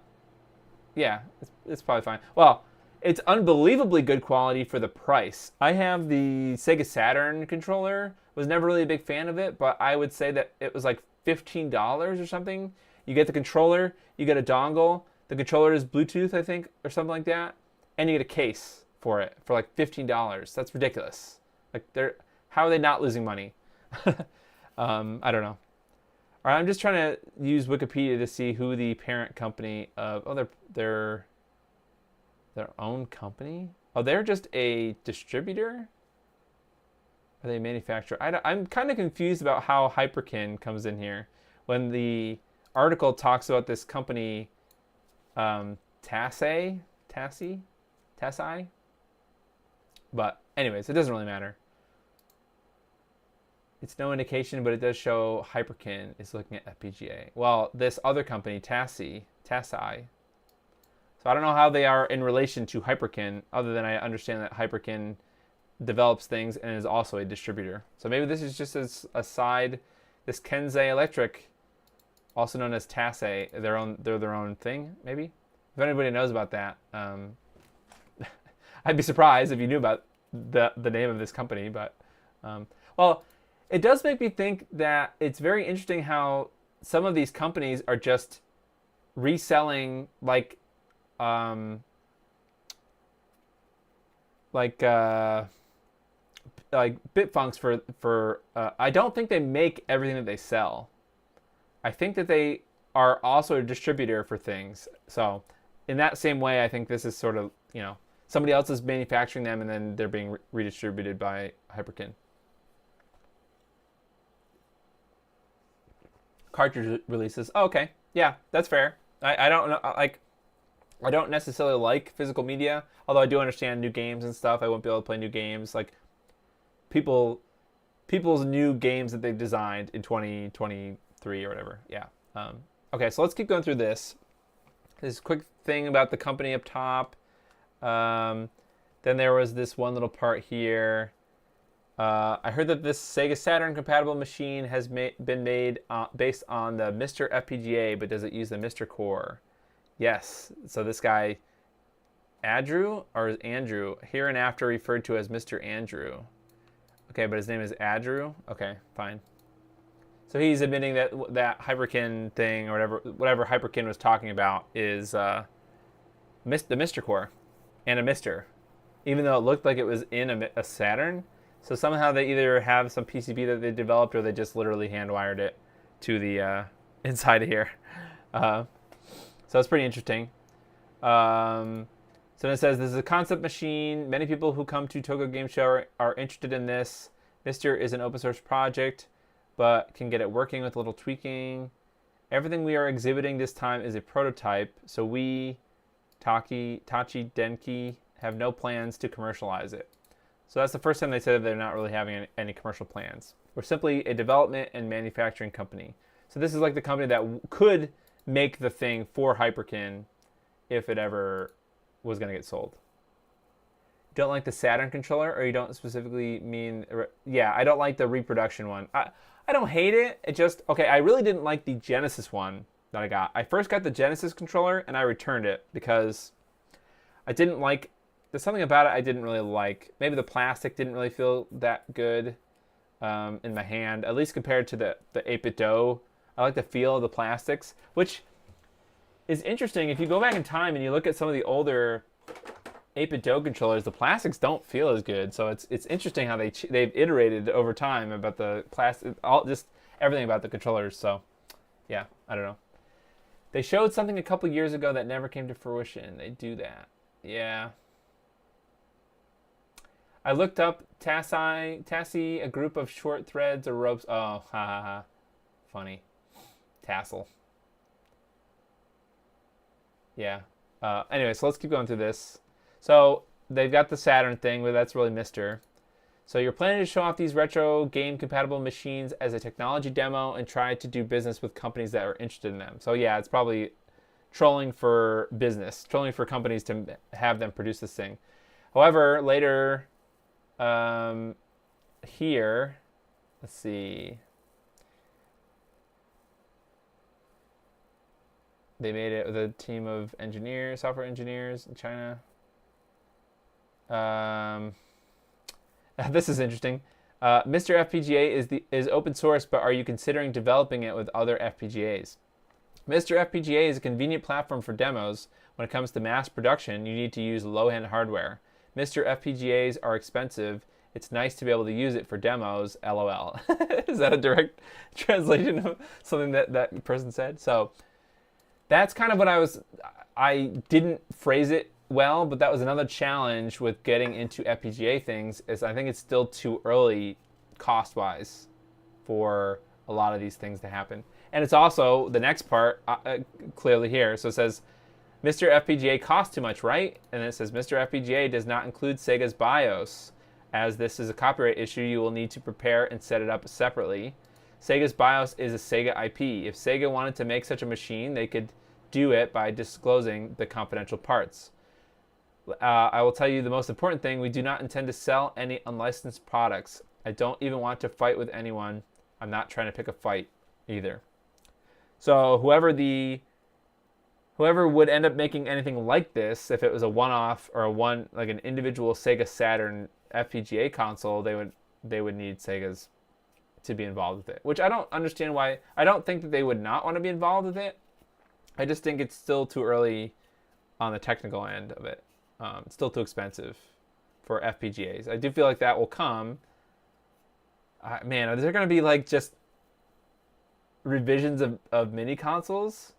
yeah, it's probably fine. Well, it's unbelievably good quality for the price. I have the Sega Saturn controller. Was never really a big fan of it, but I would say that it was like $15 or something. You get the controller, you get a dongle. The controller is Bluetooth, I think, or something like that, and you get a case for it for like $15. That's ridiculous. Like, how are they not losing money? I don't know. All right, I'm just trying to use Wikipedia to see who the parent company of. Oh, they're their own company. Oh, they're just a distributor. Are they a manufacturer? I'm kind of confused about how Hyperkin comes in here when the article talks about this company, TASI. But anyways, it doesn't really matter. It's no indication, but it does show Hyperkin is looking at FPGA. Well, this other company, TASI. So I don't know how they are in relation to Hyperkin, other than I understand that Hyperkin develops things and is also a distributor. So maybe this is just a side. This Kensei Electric, also known as TASI, they're their own thing, maybe? If anybody knows about that, I'd be surprised if you knew about the name of this company. But, well, it does make me think that it's very interesting how some of these companies are just reselling like Bitfunks for I don't think they make everything that they sell. I think that they are also a distributor for things. So in that same way, I think this is sort of, somebody else is manufacturing them and then they're being redistributed by Hyperkin. Cartridge releases. Oh, okay. Yeah, that's fair. I don't know, I don't necessarily like physical media, although I do understand new games and stuff. I won't be able to play new games. Like people's new games that they've designed in 2023 or whatever. Yeah. Okay, so let's keep going through this. This quick thing about the company up top. Then there was this one little part here. I heard that this Sega Saturn compatible machine has been made based on the Mr. FPGA, but does it use the Mr. core? Yes. So this guy, Andrew, hereinafter referred to as Mr. Andrew. Okay, but his name is Andrew. Okay, fine. So he's admitting that Hyperkin thing or whatever Hyperkin was talking about is the Mr. core and a Mr. Even though it looked like it was in a Saturn. So somehow they either have some PCB that they developed or they just literally hand wired it to the inside of here. So it's pretty interesting. So it says this is a concept machine. Many people who come to Tokyo Game Show are interested in this. Mr. is an open source project, but can get it working with a little tweaking. Everything we are exhibiting this time is a prototype, so we, Tachi Denki, have no plans to commercialize it. So that's the first time they said that they're not really having any commercial plans. We're simply a development and manufacturing company. So this is like the company that could make the thing for Hyperkin if it ever was going to get sold. Don't like the Saturn controller, or you don't specifically mean... Yeah, I don't like the reproduction one. I don't hate it. It just... Okay, I really didn't like the Genesis one that I got. I first got the Genesis controller, and I returned it because I didn't like... There's something about it I didn't really like. Maybe the plastic didn't really feel that good in my hand, at least compared to the 8-bit Do. I like the feel of the plastics, which is interesting. If you go back in time and you look at some of the older 8-bit Do controllers, the plastics don't feel as good. So it's interesting how they've iterated over time about the plastic, just everything about the controllers. So yeah, I don't know. They showed something a couple years ago that never came to fruition. They do that. Yeah. I looked up TASI, a group of short threads or ropes. Oh, ha ha ha. Funny. Tassel. Yeah. Anyway, so let's keep going through this. So they've got the Saturn thing, but that's really Mister. So you're planning to show off these retro game compatible machines as a technology demo and try to do business with companies that are interested in them. So yeah, it's probably trolling for business, trolling for companies to have them produce this thing. However, later here, let's see. They made it with a team of engineers, software engineers in China. This is interesting. Mr. FPGA is open source, but are you considering developing it with other FPGAs? Mr. FPGA is a convenient platform for demos. When it comes to mass production, you need to use low-end hardware. Mr. FPGAs are expensive. It's nice to be able to use it for demos, LOL. Is that a direct translation of something that person said? So that's kind of what I didn't phrase it well, but that was another challenge with getting into FPGA things, is I think it's still too early cost-wise for a lot of these things to happen. And it's also, the next part, clearly here, so it says, Mr. FPGA costs too much, right? And it says, Mr. FPGA does not include Sega's BIOS. As this is a copyright issue, you will need to prepare and set it up separately. Sega's BIOS is a Sega IP. If Sega wanted to make such a machine, they could do it by disclosing the confidential parts. I will tell you the most important thing. We do not intend to sell any unlicensed products. I don't even want to fight with anyone. I'm not trying to pick a fight either. So whoever would end up making anything like this, if it was a one-off or like an individual Sega Saturn FPGA console, they would need Sega's to be involved with it. Which I don't understand why. I don't think that they would not want to be involved with it. I just think it's still too early on the technical end of it. It's still too expensive for FPGAs. I do feel like that will come. Man, are there going to be like just revisions of mini consoles?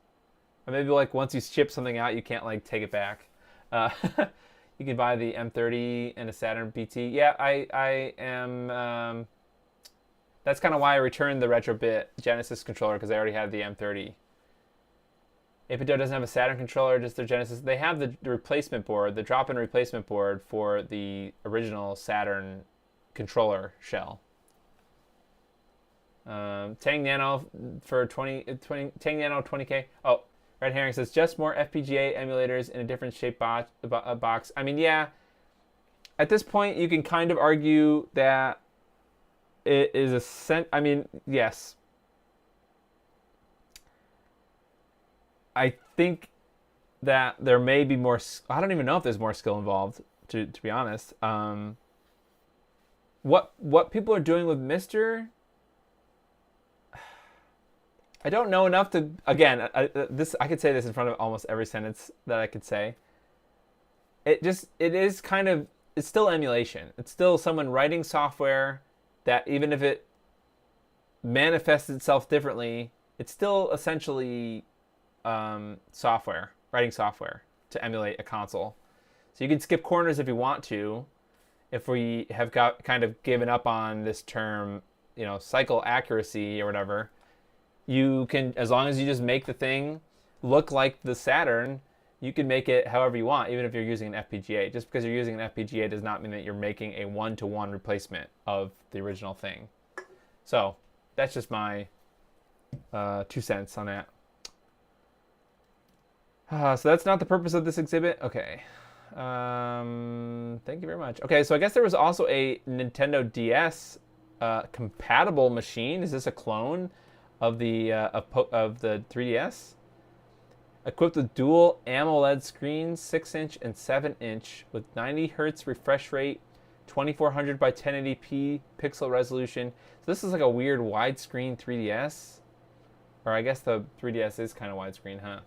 Or maybe like once you ship something out, you can't like take it back. You can buy the M30 and a Saturn BT. Yeah, I am. That's kind of why I returned the Retrobit Genesis controller, because I already had the M30. Apito doesn't have a Saturn controller, just their Genesis. They have the replacement board, the drop-in replacement board for the original Saturn controller shell. Tang Nano for 20 Tang Nano 20K. Oh, Red Herring says just more FPGA emulators in a different shape box. I mean, yeah. At this point, you can kind of argue that it is I mean, yes. I think that there may be more. I don't even know if there's more skill involved. To be honest, what people are doing with Mister, I don't know enough to. Again, I could say this in front of almost every sentence that I could say. It is kind of, it's still emulation. It's still someone writing software that, even if it manifests itself differently, it's still essentially writing software to emulate a console. So you can skip corners if you want to. If we have got kind of given up on this term, cycle accuracy or whatever, you can, as long as you just make the thing look like the Saturn, you can make it however you want, even if you're using an FPGA. Just because you're using an FPGA does not mean that you're making a one-to-one replacement of the original thing. So that's just my 2 cents on that. So that's not the purpose of this exhibit. Okay. Thank you very much. Okay, so I guess there was also a Nintendo DS compatible machine. Is this a clone of the 3DS? Equipped with dual AMOLED screens, 6-inch and 7-inch, with 90 Hz refresh rate, 2400 by 1080p pixel resolution. So this is like a weird widescreen 3DS. Or I guess the 3DS is kind of widescreen, huh?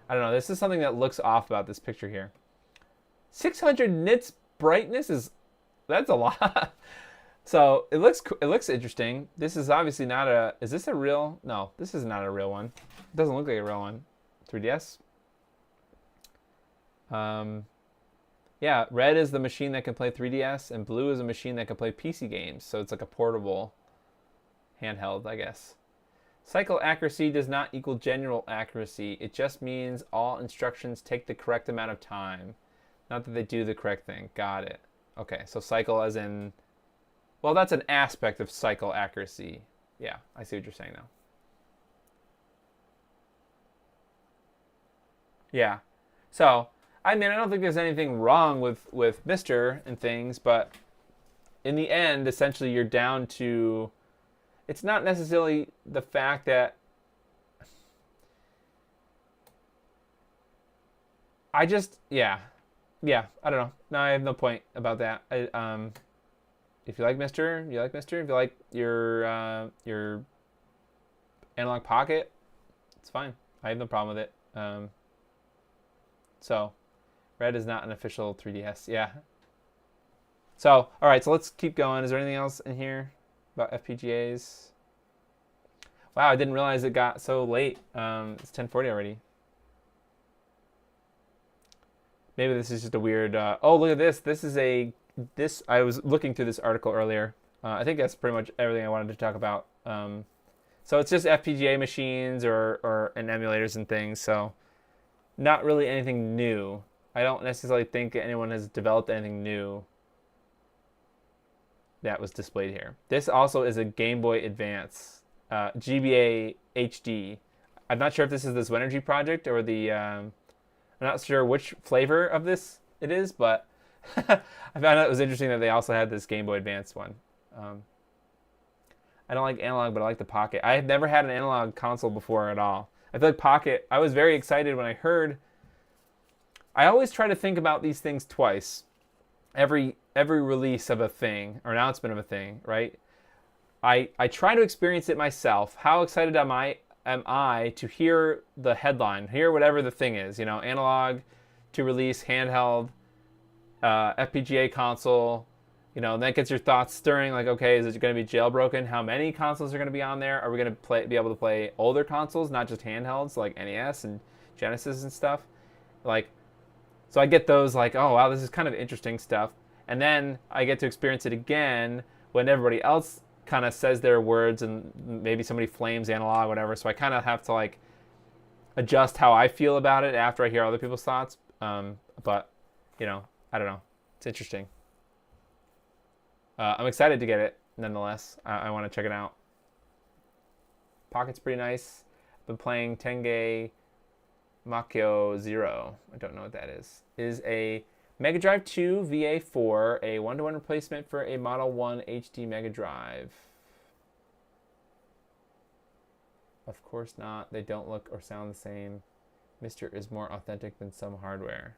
I don't know. This is something that looks off about this picture here. 600 nits brightness that's a lot. So it looks interesting. This is obviously not a. Is this a real? No, this is not a real one. It doesn't look like a real one. 3DS. Yeah, red is the machine that can play 3DS, and blue is a machine that can play PC games. So it's like a portable handheld, I guess. Cycle accuracy does not equal general accuracy. It just means all instructions take the correct amount of time. Not that they do the correct thing. Got it. Okay, so cycle as in, well, that's an aspect of cycle accuracy. Yeah, I see what you're saying now. Yeah. So, I mean, I don't think there's anything wrong with Mr. and things, but in the end, essentially, you're down to, it's not necessarily the fact that I just, yeah, I don't know. No, I have no point about that. If you like Mister, you like Mister. If you like your analog pocket, it's fine. I have no problem with it. So, red is not an official 3DS. Yeah. So, all right. So let's keep going. Is there anything else in here about FPGAs? Wow, I didn't realize it got so late. It's 10:40 already. Maybe this is just a weird. Oh, look at this. This. I was looking through this article earlier. I think that's pretty much everything I wanted to talk about. So it's just FPGA machines and emulators and things. So not really anything new. I don't necessarily think anyone has developed anything new that was displayed here. This also is a Game Boy Advance GBA HD. I'm not sure if this is the Zwenergy project or the. I'm not sure which flavor of this it is, but I found out it was interesting that they also had this Game Boy Advance one. I don't like analog, but I like the Pocket. I have never had an analog console before at all. I feel like Pocket, I was very excited when I heard. I always try to think about these things twice. Every release of a thing or announcement of a thing, right? I try to experience it myself. How excited am I to hear the headline, hear whatever the thing is, analog to release handheld FPGA console, and that gets your thoughts stirring, like, okay, is it going to be jailbroken? How many consoles are going to be on there? Are we going to be able to play older consoles, not just handhelds like NES and Genesis and stuff? So I get those like, oh, wow, this is kind of interesting stuff. And then I get to experience it again when everybody else kind of says their words and maybe somebody flames analog, whatever. So I kind of have to adjust how I feel about it after I hear other people's thoughts. But I don't know. It's interesting. I'm excited to get it nonetheless. I want to check it out. Pocket's pretty nice. I've been playing Tenge Makyo Zero. I don't know what that is. Is a Mega Drive 2 VA4, a one-to-one replacement for a Model 1 HD Mega Drive. Of course not. They don't look or sound the same. Mister is more authentic than some hardware.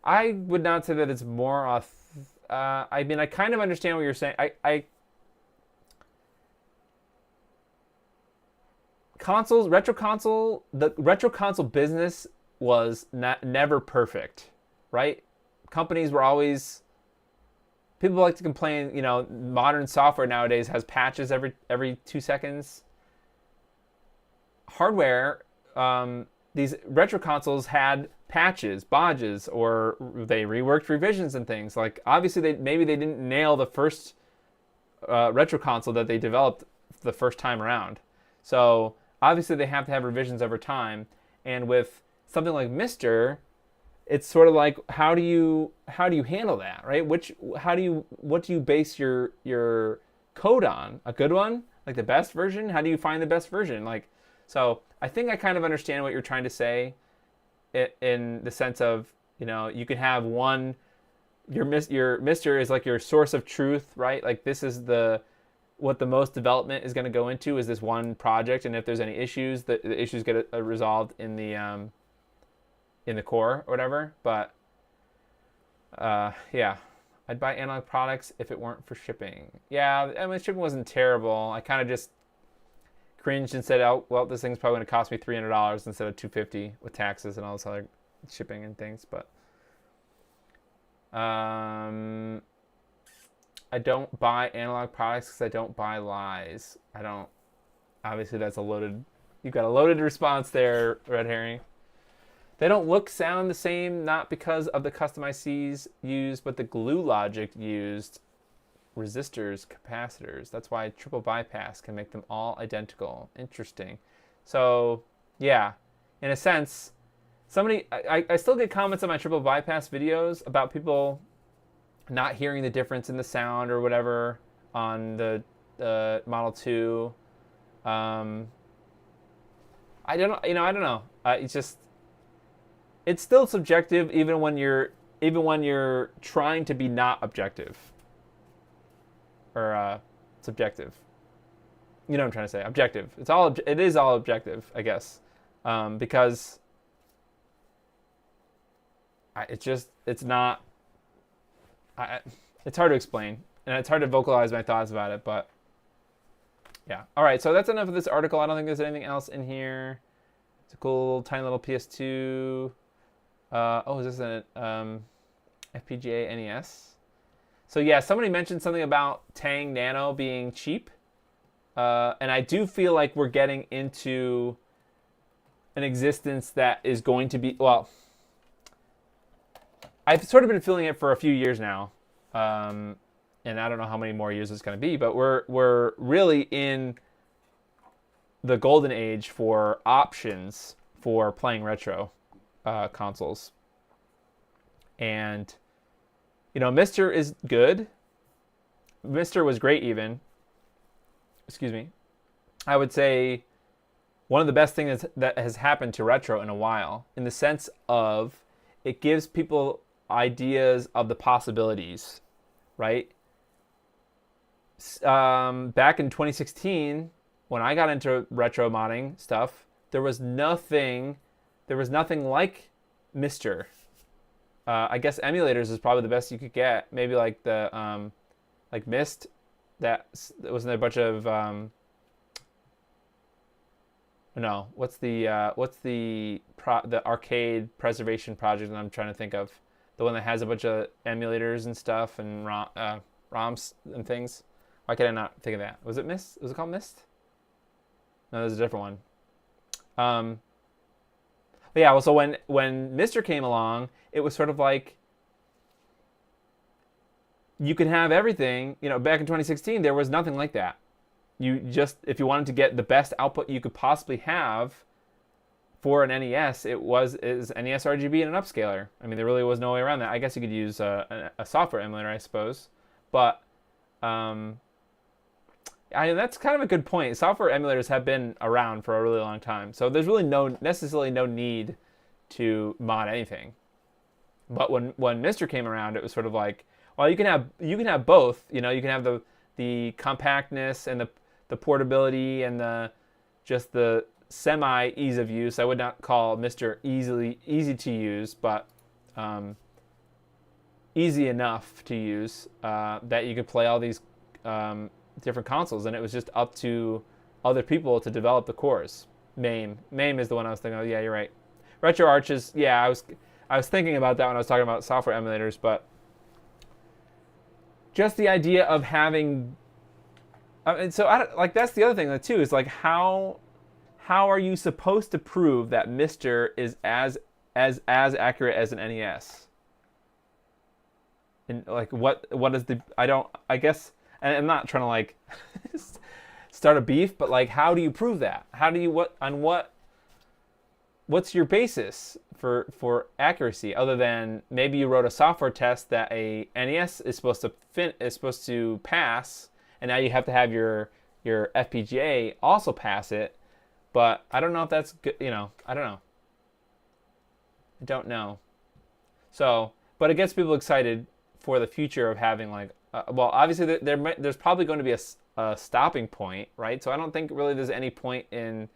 I would not say that it's more I mean, I kind of understand what you're saying. Consoles, the retro console business was never perfect, right? Companies were always, people like to complain, modern software nowadays has patches every 2 seconds. Hardware, these retro consoles had patches, bodges, or they reworked revisions and things. Like, obviously, maybe they didn't nail the first retro console that they developed the first time around. So obviously, they have to have revisions over time. And with something like Mister, it's sort of like, how do you handle that, right? What do you base your code on? A good one, like the best version? How do you find the best version? So I think I kind of understand what you're trying to say, in the sense of, you can have one, your Mister is like your source of truth, right? Like, this is what the most development is going to go into is this one project, and if there's any issues, the issues get resolved in the core or whatever. But yeah, I'd buy analog products if it weren't for shipping. Yeah, I mean, shipping wasn't terrible. I kind of just cringed and said, oh, well, this thing's probably going to cost me $300 instead of $250 with taxes and all this other shipping and things. But I don't buy analog products because I don't buy lies. I don't. Obviously, that's you've got a loaded response there, Red Herring. They don't look, sound the same, not because of the custom ICs used, but the glue logic used. Resistors, capacitors. That's why triple bypass can make them all identical. Interesting. So, yeah, in a sense, I still get comments on my triple bypass videos about people not hearing the difference in the sound or whatever on the Model 2. I don't know. I don't know. It's still subjective even when you're trying to be not objective or subjective. You know what I'm trying to say? Objective. It is all objective, I guess, because it's not. It's hard to explain, and it's hard to vocalize my thoughts about it, but yeah. All right, so that's enough of this article. I don't think there's anything else in here. It's a cool, tiny little PS2. Is this an FPGA NES? So yeah, somebody mentioned something about Tang Nano being cheap, and I do feel like we're getting into an existence that is going to be, well, I've sort of been feeling it for a few years now, and I don't know how many more years it's going to be, but we're really in the golden age for options for playing retro consoles. And, Mr. is good. Mr. was great even. Excuse me. I would say one of the best things that has happened to retro in a while, in the sense of it gives people ideas of the possibilities, right? Back in 2016, when I got into retro modding stuff, there was nothing like Mr. I guess emulators is probably the best you could get. Maybe like the like Myst, that wasn't there a bunch of no, what's the arcade preservation project that I'm trying to think of? The one that has a bunch of emulators and stuff and ROMs and things. Why can I not think of that? Was it Myst? Was it called Myst? No, there's a different one. But yeah, well, so when Mr. came along, it was sort of like you could have everything. Back in 2016, there was nothing like that. You just, if you wanted to get the best output you could possibly have for an NES, is NES RGB and an upscaler. I mean, there really was no way around that. I guess you could use a software emulator, I suppose. But that's kind of a good point. Software emulators have been around for a really long time, so there's really necessarily no need to mod anything. But when Mr. came around, it was sort of like, well, you can have both. You can have the compactness and the portability and the semi ease of use. I would not call Mr. easy to use, but easy enough to use that you could play all these different consoles, and it was just up to other people to develop the cores. MAME is the one I was thinking of. Yeah, you're right. RetroArch is, yeah, I was thinking about that when I was talking about software emulators, but just the idea of having, and so that's the other thing too, is like how are you supposed to prove that Mr. is as accurate as an NES? And like what is the, I guess, and I'm not trying to like start a beef, but like how do you prove that? How do you what's your basis for accuracy, other than maybe you wrote a software test that a NES is supposed to pass, and now you have to have your FPGA also pass it. But I don't know if that's good. I don't know. So, but it gets people excited for the future of having like, well, obviously there's probably going to be a stopping point, right? So I don't think really there's any point in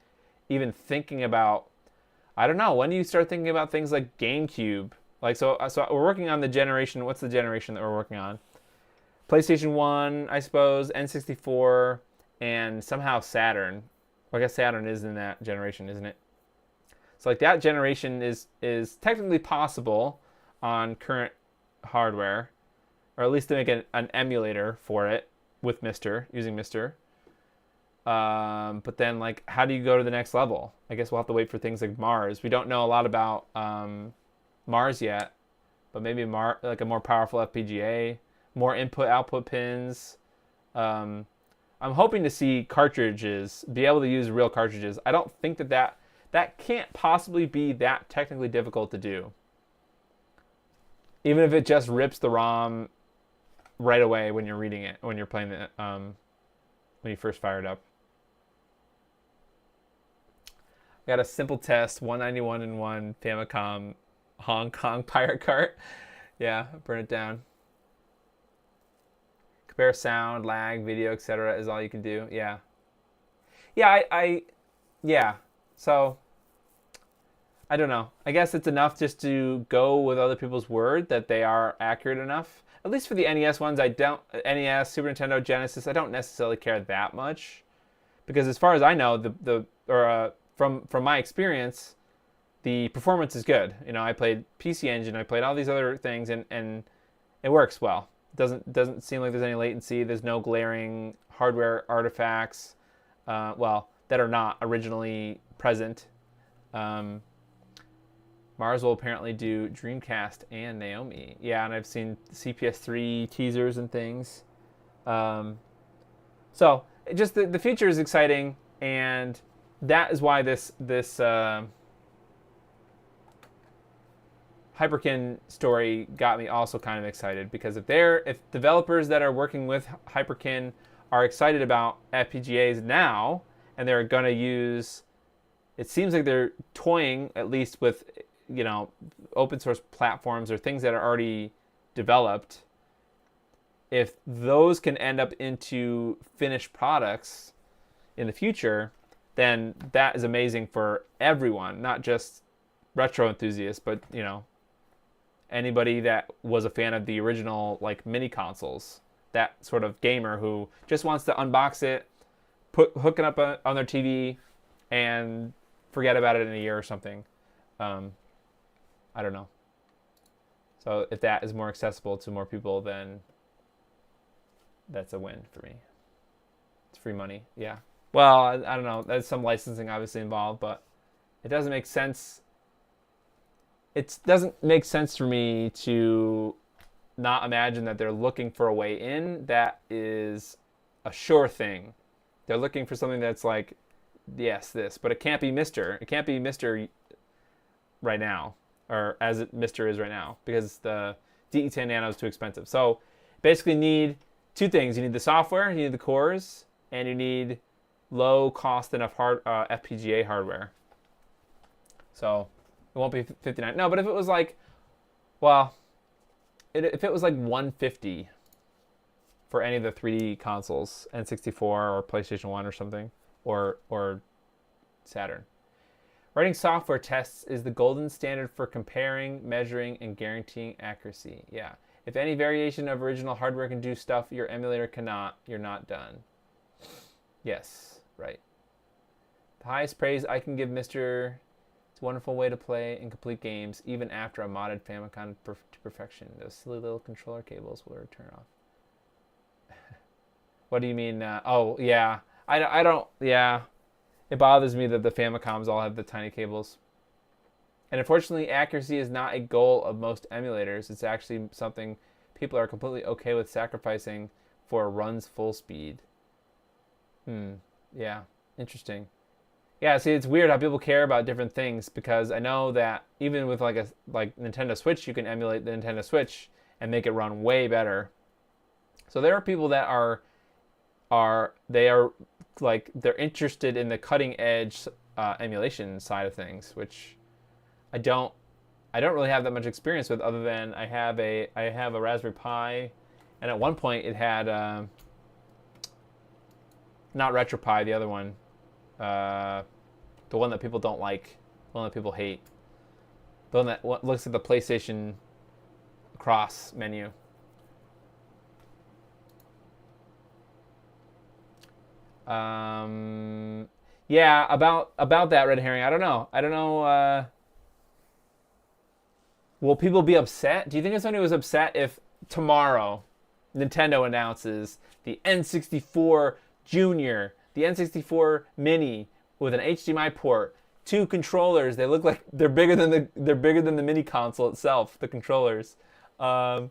even thinking about, I don't know, when do you start thinking about things like GameCube? Like, so we're working on the generation. What's the generation that we're working on? PlayStation 1, I suppose, N64, and somehow Saturn. Well, I guess Saturn is in that generation, isn't it? So like that generation is technically possible on current hardware, or at least to make an emulator for it with using Mr. But then like, how do you go to the next level? I guess we'll have to wait for things like Mars. We don't know a lot about Mars yet, but maybe like a more powerful FPGA, more input-output pins. I'm hoping to see cartridges, be able to use real cartridges. I don't think that that can't possibly be that technically difficult to do. Even if it just rips the ROM right away when you're reading it, when you're playing it, when you first fire it up. Got a simple test, 191 and 1 Famicom Hong Kong Pirate Cart. Yeah, burn it down. Compare sound, lag, video, etc. is all you can do. Yeah. Yeah, yeah. So, I don't know. I guess it's enough just to go with other people's word that they are accurate enough. At least for the NES ones, NES, Super Nintendo, Genesis, I don't necessarily care that much. Because as far as I know, from my experience, the performance is good. You know, I played PC Engine, I played all these other things, and it works well. Doesn't seem like there's any latency. There's no glaring hardware artifacts, that are not originally present. Mars will apparently do Dreamcast and Naomi. Yeah, and I've seen CPS3 teasers and things. So just the future is exciting, and that is why this Hyperkin story got me also kind of excited, because if developers that are working with Hyperkin are excited about FPGAs now, and they're going to use, it seems like they're toying at least with, you know, open source platforms or things that are already developed. If those can end up into finished products in the future, then that is amazing for everyone, not just retro enthusiasts, but, you know, anybody that was a fan of the original, like, mini consoles. That sort of gamer who just wants to unbox it, hook it up on their TV, and forget about it in a year or something. I don't know. So if that is more accessible to more people, then that's a win for me. It's free money, yeah. Well, I don't know. There's some licensing obviously involved, but it doesn't make sense. It doesn't make sense for me to not imagine that they're looking for a way in that is a sure thing. They're looking for something that's like, yes, this, but it can't be Mr. It can't be Mr. right now, or as Mr. is right now, because the DE10 Nano is too expensive. So basically need two things. You need the software, you need the cores, and you need low cost enough FPGA hardware. So it won't be 59. No, but if it was like, well, if it was like 150 for any of the 3D consoles, N64 or PlayStation 1 or something, or Saturn. Writing software tests is the golden standard for comparing, measuring, and guaranteeing accuracy. Yeah. If any variation of original hardware can do stuff your emulator cannot, you're not done. Yes, right. The highest praise I can give Mr. It's a wonderful way to play and complete games, even after a modded Famicom to perfection. Those silly little controller cables will return off. What do you mean? Oh, yeah. I don't, yeah. It bothers me that the Famicoms all have the tiny cables. And unfortunately, accuracy is not a goal of most emulators. It's actually something people are completely okay with sacrificing for run's full speed. Yeah, interesting. Yeah, see, it's weird how people care about different things, because I know that even with like Nintendo Switch, you can emulate the Nintendo Switch and make it run way better. So there are people that they're interested in the cutting edge emulation side of things, which I don't really have that much experience with, other than I have a Raspberry Pi, and at one point it had not RetroPie, the other one, the one that people don't like, the one that people hate, the one that looks at the PlayStation cross menu. Yeah, about that red herring, I don't know. Will people be upset? Do you think if somebody was upset if tomorrow Nintendo announces the N64 Junior, the N64 Mini with an HDMI port, 2 controllers? They look like they're bigger than the mini console itself, the controllers, and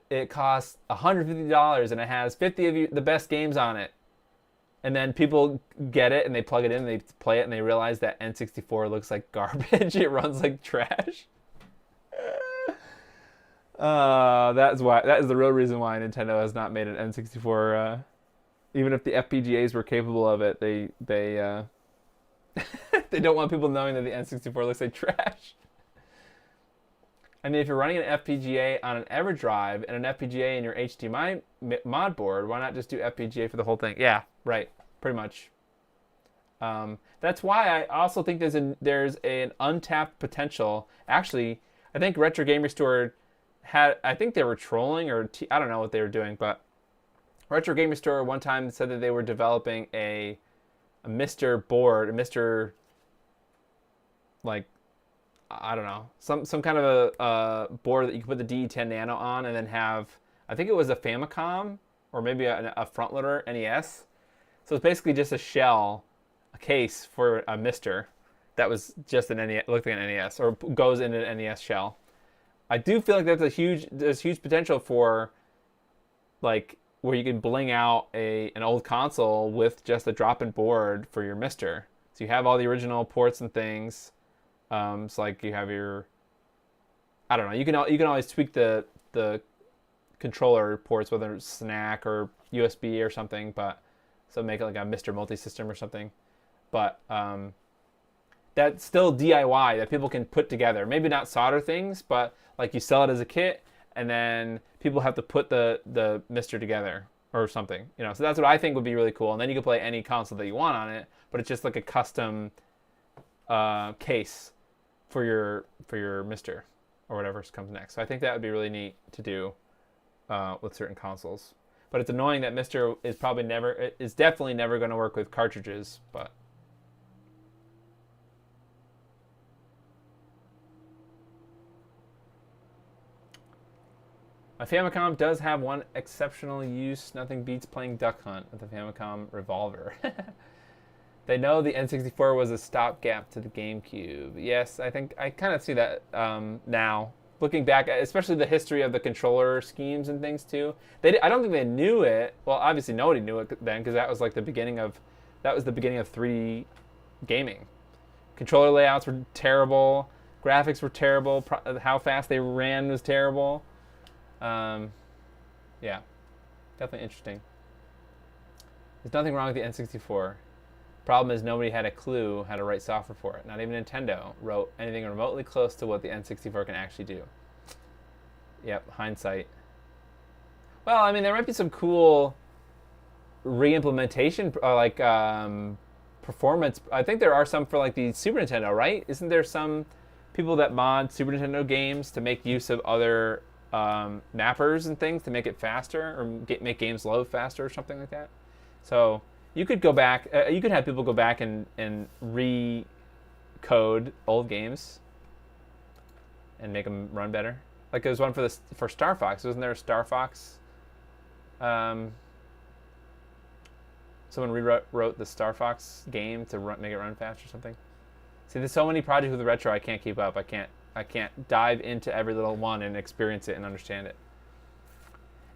it costs $150, and it has 50 of the best games on it. And then people get it and they plug it in and they play it and they realize that N64 looks like garbage. It runs like trash. That is the real reason why Nintendo has not made an N64. Even if the FPGAs were capable of it, they they don't want people knowing that the N64 looks like trash. I mean, if you're running an FPGA on an EverDrive and an FPGA in your HDMI mod board, why not just do FPGA for the whole thing? Yeah, right, pretty much. That's why I also think there's an untapped potential. Actually, I think Retro Gamer Store I think they were trolling or I don't know what they were doing, but Retro Gamer Store one time said that they were developing a Mr. board, a Mr. like, I don't know, some kind of a board that you can put the DE10 Nano on and then have, I think it was a Famicom or maybe a front loader NES. So it's basically just a shell, a case for a Mr. that was just an NES, looked like an NES or goes into an NES shell. I do feel like there's huge potential for, like, where you can bling out an old console with just a drop-in board for your Mr. So you have all the original ports and things. So like you have your, I don't know, you can always tweak the controller ports, whether it's SNAC or USB or something, but so make it like a Mr. Multi-System or something. But that's still DIY that people can put together. Maybe not solder things, but like you sell it as a kit, and then people have to put the Mr. together or something. You know, so that's what I think would be really cool. And then you can play any console that you want on it, but it's just like a custom case for your Mr. or whatever comes next. So I think that would be really neat to do with certain consoles. But it's annoying that Mr. is definitely never going to work with cartridges, but. My Famicom does have one exceptional use. Nothing beats playing Duck Hunt with the Famicom Revolver. They know the N64 was a stopgap to the GameCube. Yes, I think I kind of see that now. Looking back, especially the history of the controller schemes and things too. I don't think they knew it. Well, obviously nobody knew it then because that was like the beginning of 3D gaming. Controller layouts were terrible. Graphics were terrible. How fast they ran was terrible. Yeah, definitely interesting. There's nothing wrong with the N64. Problem is nobody had a clue how to write software for it. Not even Nintendo wrote anything remotely close to what the N64 can actually do. Yep, hindsight. Well, I mean, there might be some cool re-implementation, like performance. I think there are some for like the Super Nintendo, right? Isn't there some people that mod Super Nintendo games to make use of other mappers and things to make it faster or make games load faster or something like that? So you could go back, you could have people go back and re-code old games and make them run better. Like there was one for Star Fox. Wasn't there a Star Fox? Someone rewrote the Star Fox game to make it run fast or something. See, there's so many projects with the Retro I can't keep up. I can't dive into every little one and experience it and understand it.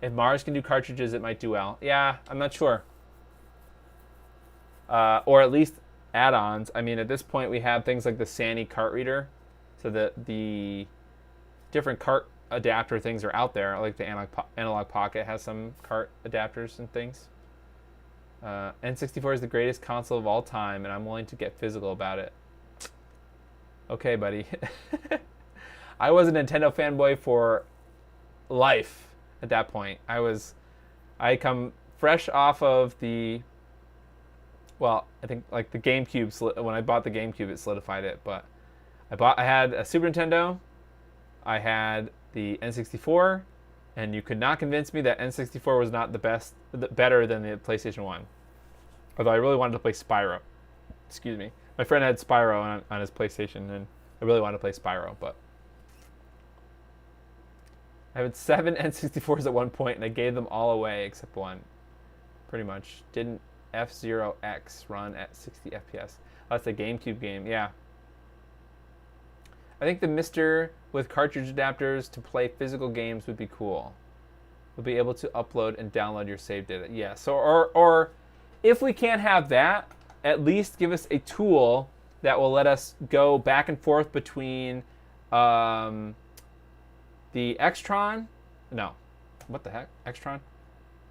If Mars can do cartridges, it might do well. Yeah, I'm not sure. Or at least add-ons. I mean, at this point, we have things like the Sany cart reader. So the different cart adapter things are out there. Like the Analog Pocket has some cart adapters and things. N64 is the greatest console of all time, and I'm willing to get physical about it. Okay, buddy. I was a Nintendo fanboy for life at that point. I come fresh off of I think like the GameCube. When I bought the GameCube, it solidified it. But I had a Super Nintendo, I had the N64, and you could not convince me that N64 was not better than the PlayStation 1. Although I really wanted to play Spyro. Excuse me. My friend had Spyro on his PlayStation, and I really wanted to play Spyro, but I had 7 N64s at one point, and I gave them all away except one. Pretty much. Didn't F-Zero X run at 60 FPS? Oh, that's a GameCube game, yeah. I think the Mr. with cartridge adapters to play physical games would be cool. You'll be able to upload and download your save data. Yeah, so or if we can't have that, at least give us a tool that will let us go back and forth between the Extron, no, what the heck, Extron?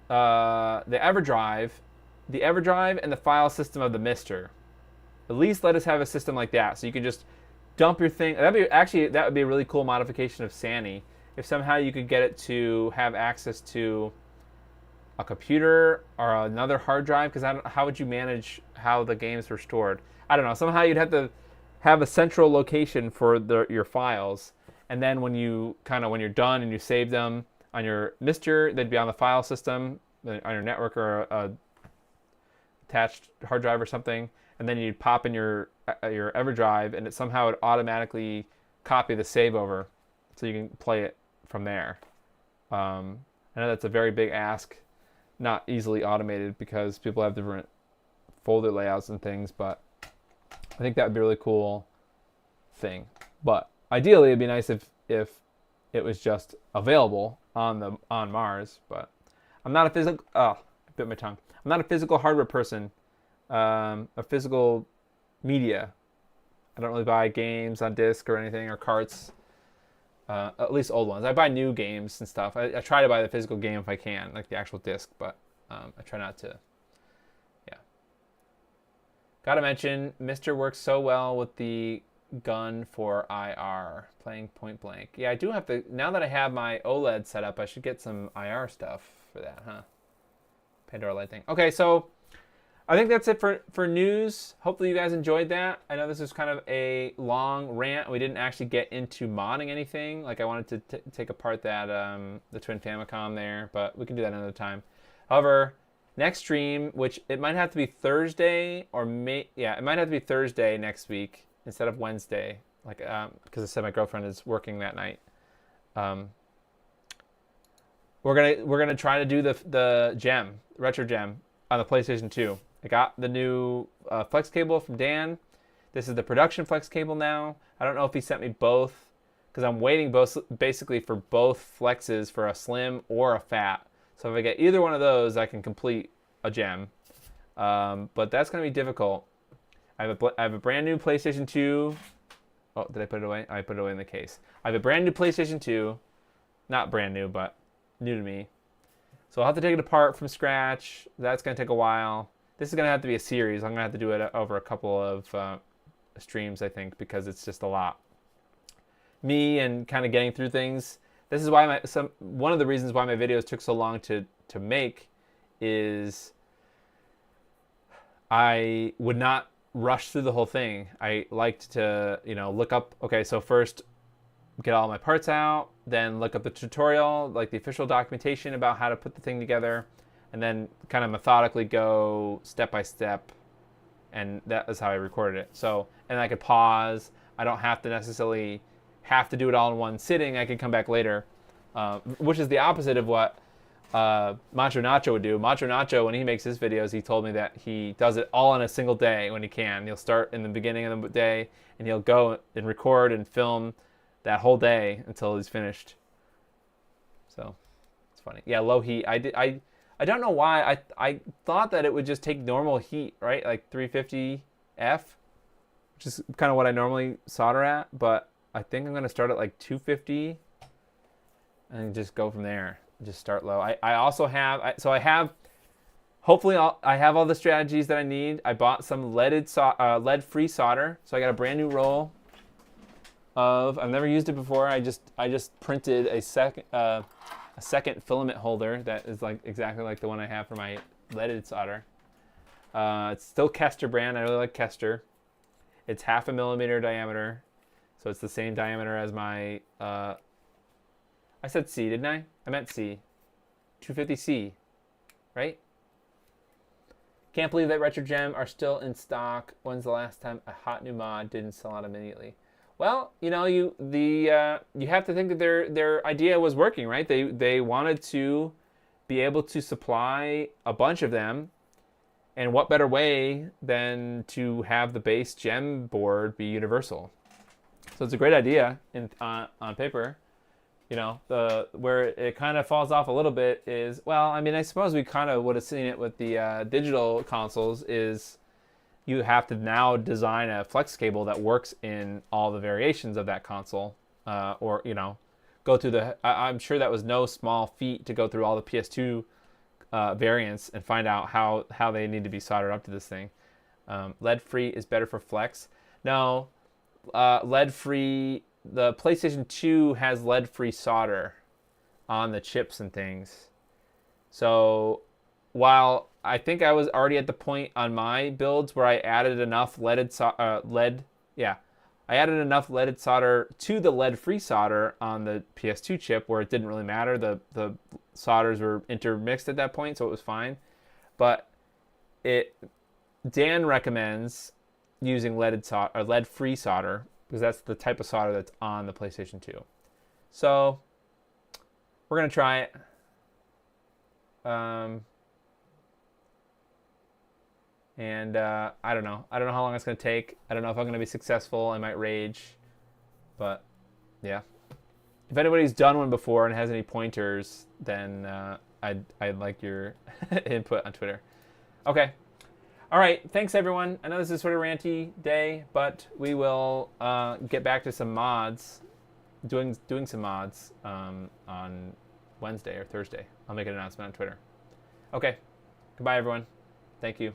The EverDrive and the file system of the Mister. At least let us have a system like that, so you can just dump your thing. That would be a really cool modification of Sani. If somehow you could get it to have access to a computer or another hard drive, because how would you manage how the games were stored? I don't know. Somehow you'd have to have a central location for your files, and then when you're done and you save them on your Mister, they'd be on the file system on your network or a attached hard drive or something, and then you'd pop in your EverDrive, and it somehow would automatically copy the save over, so you can play it from there. I know that's a very big ask, not easily automated because people have different folder layouts and things, but I think that would be a really cool thing. But ideally, it'd be nice if it was just available on Mars. But I'm not a physical. Oh, I bit my tongue. I'm not a physical hardware person. A physical media. I don't really buy games on disc or anything, or carts. At least old ones. I buy new games and stuff. I try to buy the physical game if I can, like the actual disc, but I try not to. Yeah. Gotta mention, Mister works so well with the gun for IR, playing point blank. Yeah, I do have to, now that I have my OLED set up, I should get some IR stuff for that, huh? Pandora light thing. Okay, so I think that's it for news. Hopefully you guys enjoyed that. I know this is kind of a long rant. We didn't actually get into modding anything. Like I wanted to take apart that the Twin Famicom there, but we can do that another time. However, next stream, which it might have to be Thursday, or it might have to be Thursday next week instead of Wednesday, like because I said my girlfriend is working that night. We're gonna try to do the gem, retro gem, on the PlayStation 2. I got the new flex cable from Dan. This is the production flex cable now. I don't know if he sent me both, because I'm waiting basically for both flexes for a slim or a fat. So if I get either one of those, I can complete a gem. But that's going to be difficult. I have a brand new PlayStation 2. Oh, did I put it away? I put it away in the case. I have a brand new PlayStation 2. Not brand new, but new to me. So I'll have to take it apart from scratch. That's going to take a while. This is going to have to be a series. I'm going to have to do it over a couple of streams, I think, because it's just a lot. Me and kind of getting through things. This is why one of the reasons why my videos took so long to make is I would not rush through the whole thing. I liked to, look up, okay, so first get all my parts out, then look up the tutorial, like the official documentation about how to put the thing together, and then kind of methodically go step by step, and that is how I recorded it. So, and I could pause. I don't have to necessarily have to do it all in one sitting. I could come back later, which is the opposite of what Macho Nacho would do. Macho Nacho, when he makes his videos, he told me that he does it all in a single day when he can. He'll start in the beginning of the day, and he'll go and record and film that whole day until he's finished. So, it's funny. Yeah, low heat. I don't know why. I thought that it would just take normal heat, right? Like 350 F, which is kind of what I normally solder at. But I think I'm going to start at like 250 and just go from there. Just start low. I also have, hopefully I have all the strategies that I need. I bought some lead-free solder. So I got a brand new roll of, I've never used it before. I just printed a second filament holder that is like exactly like the one I have for my leaded solder. It's still Kester brand. I really like Kester. It's 0.5 millimeter diameter, so it's the same diameter as my. I said C, didn't I? I meant C. 250C, right? Can't believe that Retro Gem are still in stock. When's the last time a hot new mod didn't sell out immediately? Well, you have to think that their idea was working, right? They wanted to be able to supply a bunch of them, and what better way than to have the base gem board be universal? So it's a great idea on paper, You know, where it kind of falls off a little bit is, well, I mean, I suppose we kind of would have seen it with the digital consoles, is you have to now design a flex cable that works in all the variations of that console, or, you know, go through I'm sure that was no small feat to go through all the PS2 variants and find out how they need to be soldered up to this thing. Lead-free is better for flex. No, lead-free, the PlayStation 2 has lead-free solder on the chips and things. So while I think I was already at the point on my builds where I added enough I added enough leaded solder to the lead-free solder on the PS2 chip where it didn't really matter. The solders were intermixed at that point, so it was fine. But Dan recommends using lead-free solder, because that's the type of solder that's on the PlayStation 2. So we're going to try it. I don't know. I don't know how long it's going to take. I don't know if I'm going to be successful. I might rage. But, yeah. If anybody's done one before and has any pointers, then I'd like your input on Twitter. Okay. All right. Thanks, everyone. I know this is sort of ranty day, but we will get back to some mods, doing some mods on Wednesday or Thursday. I'll make an announcement on Twitter. Okay. Goodbye, everyone. Thank you.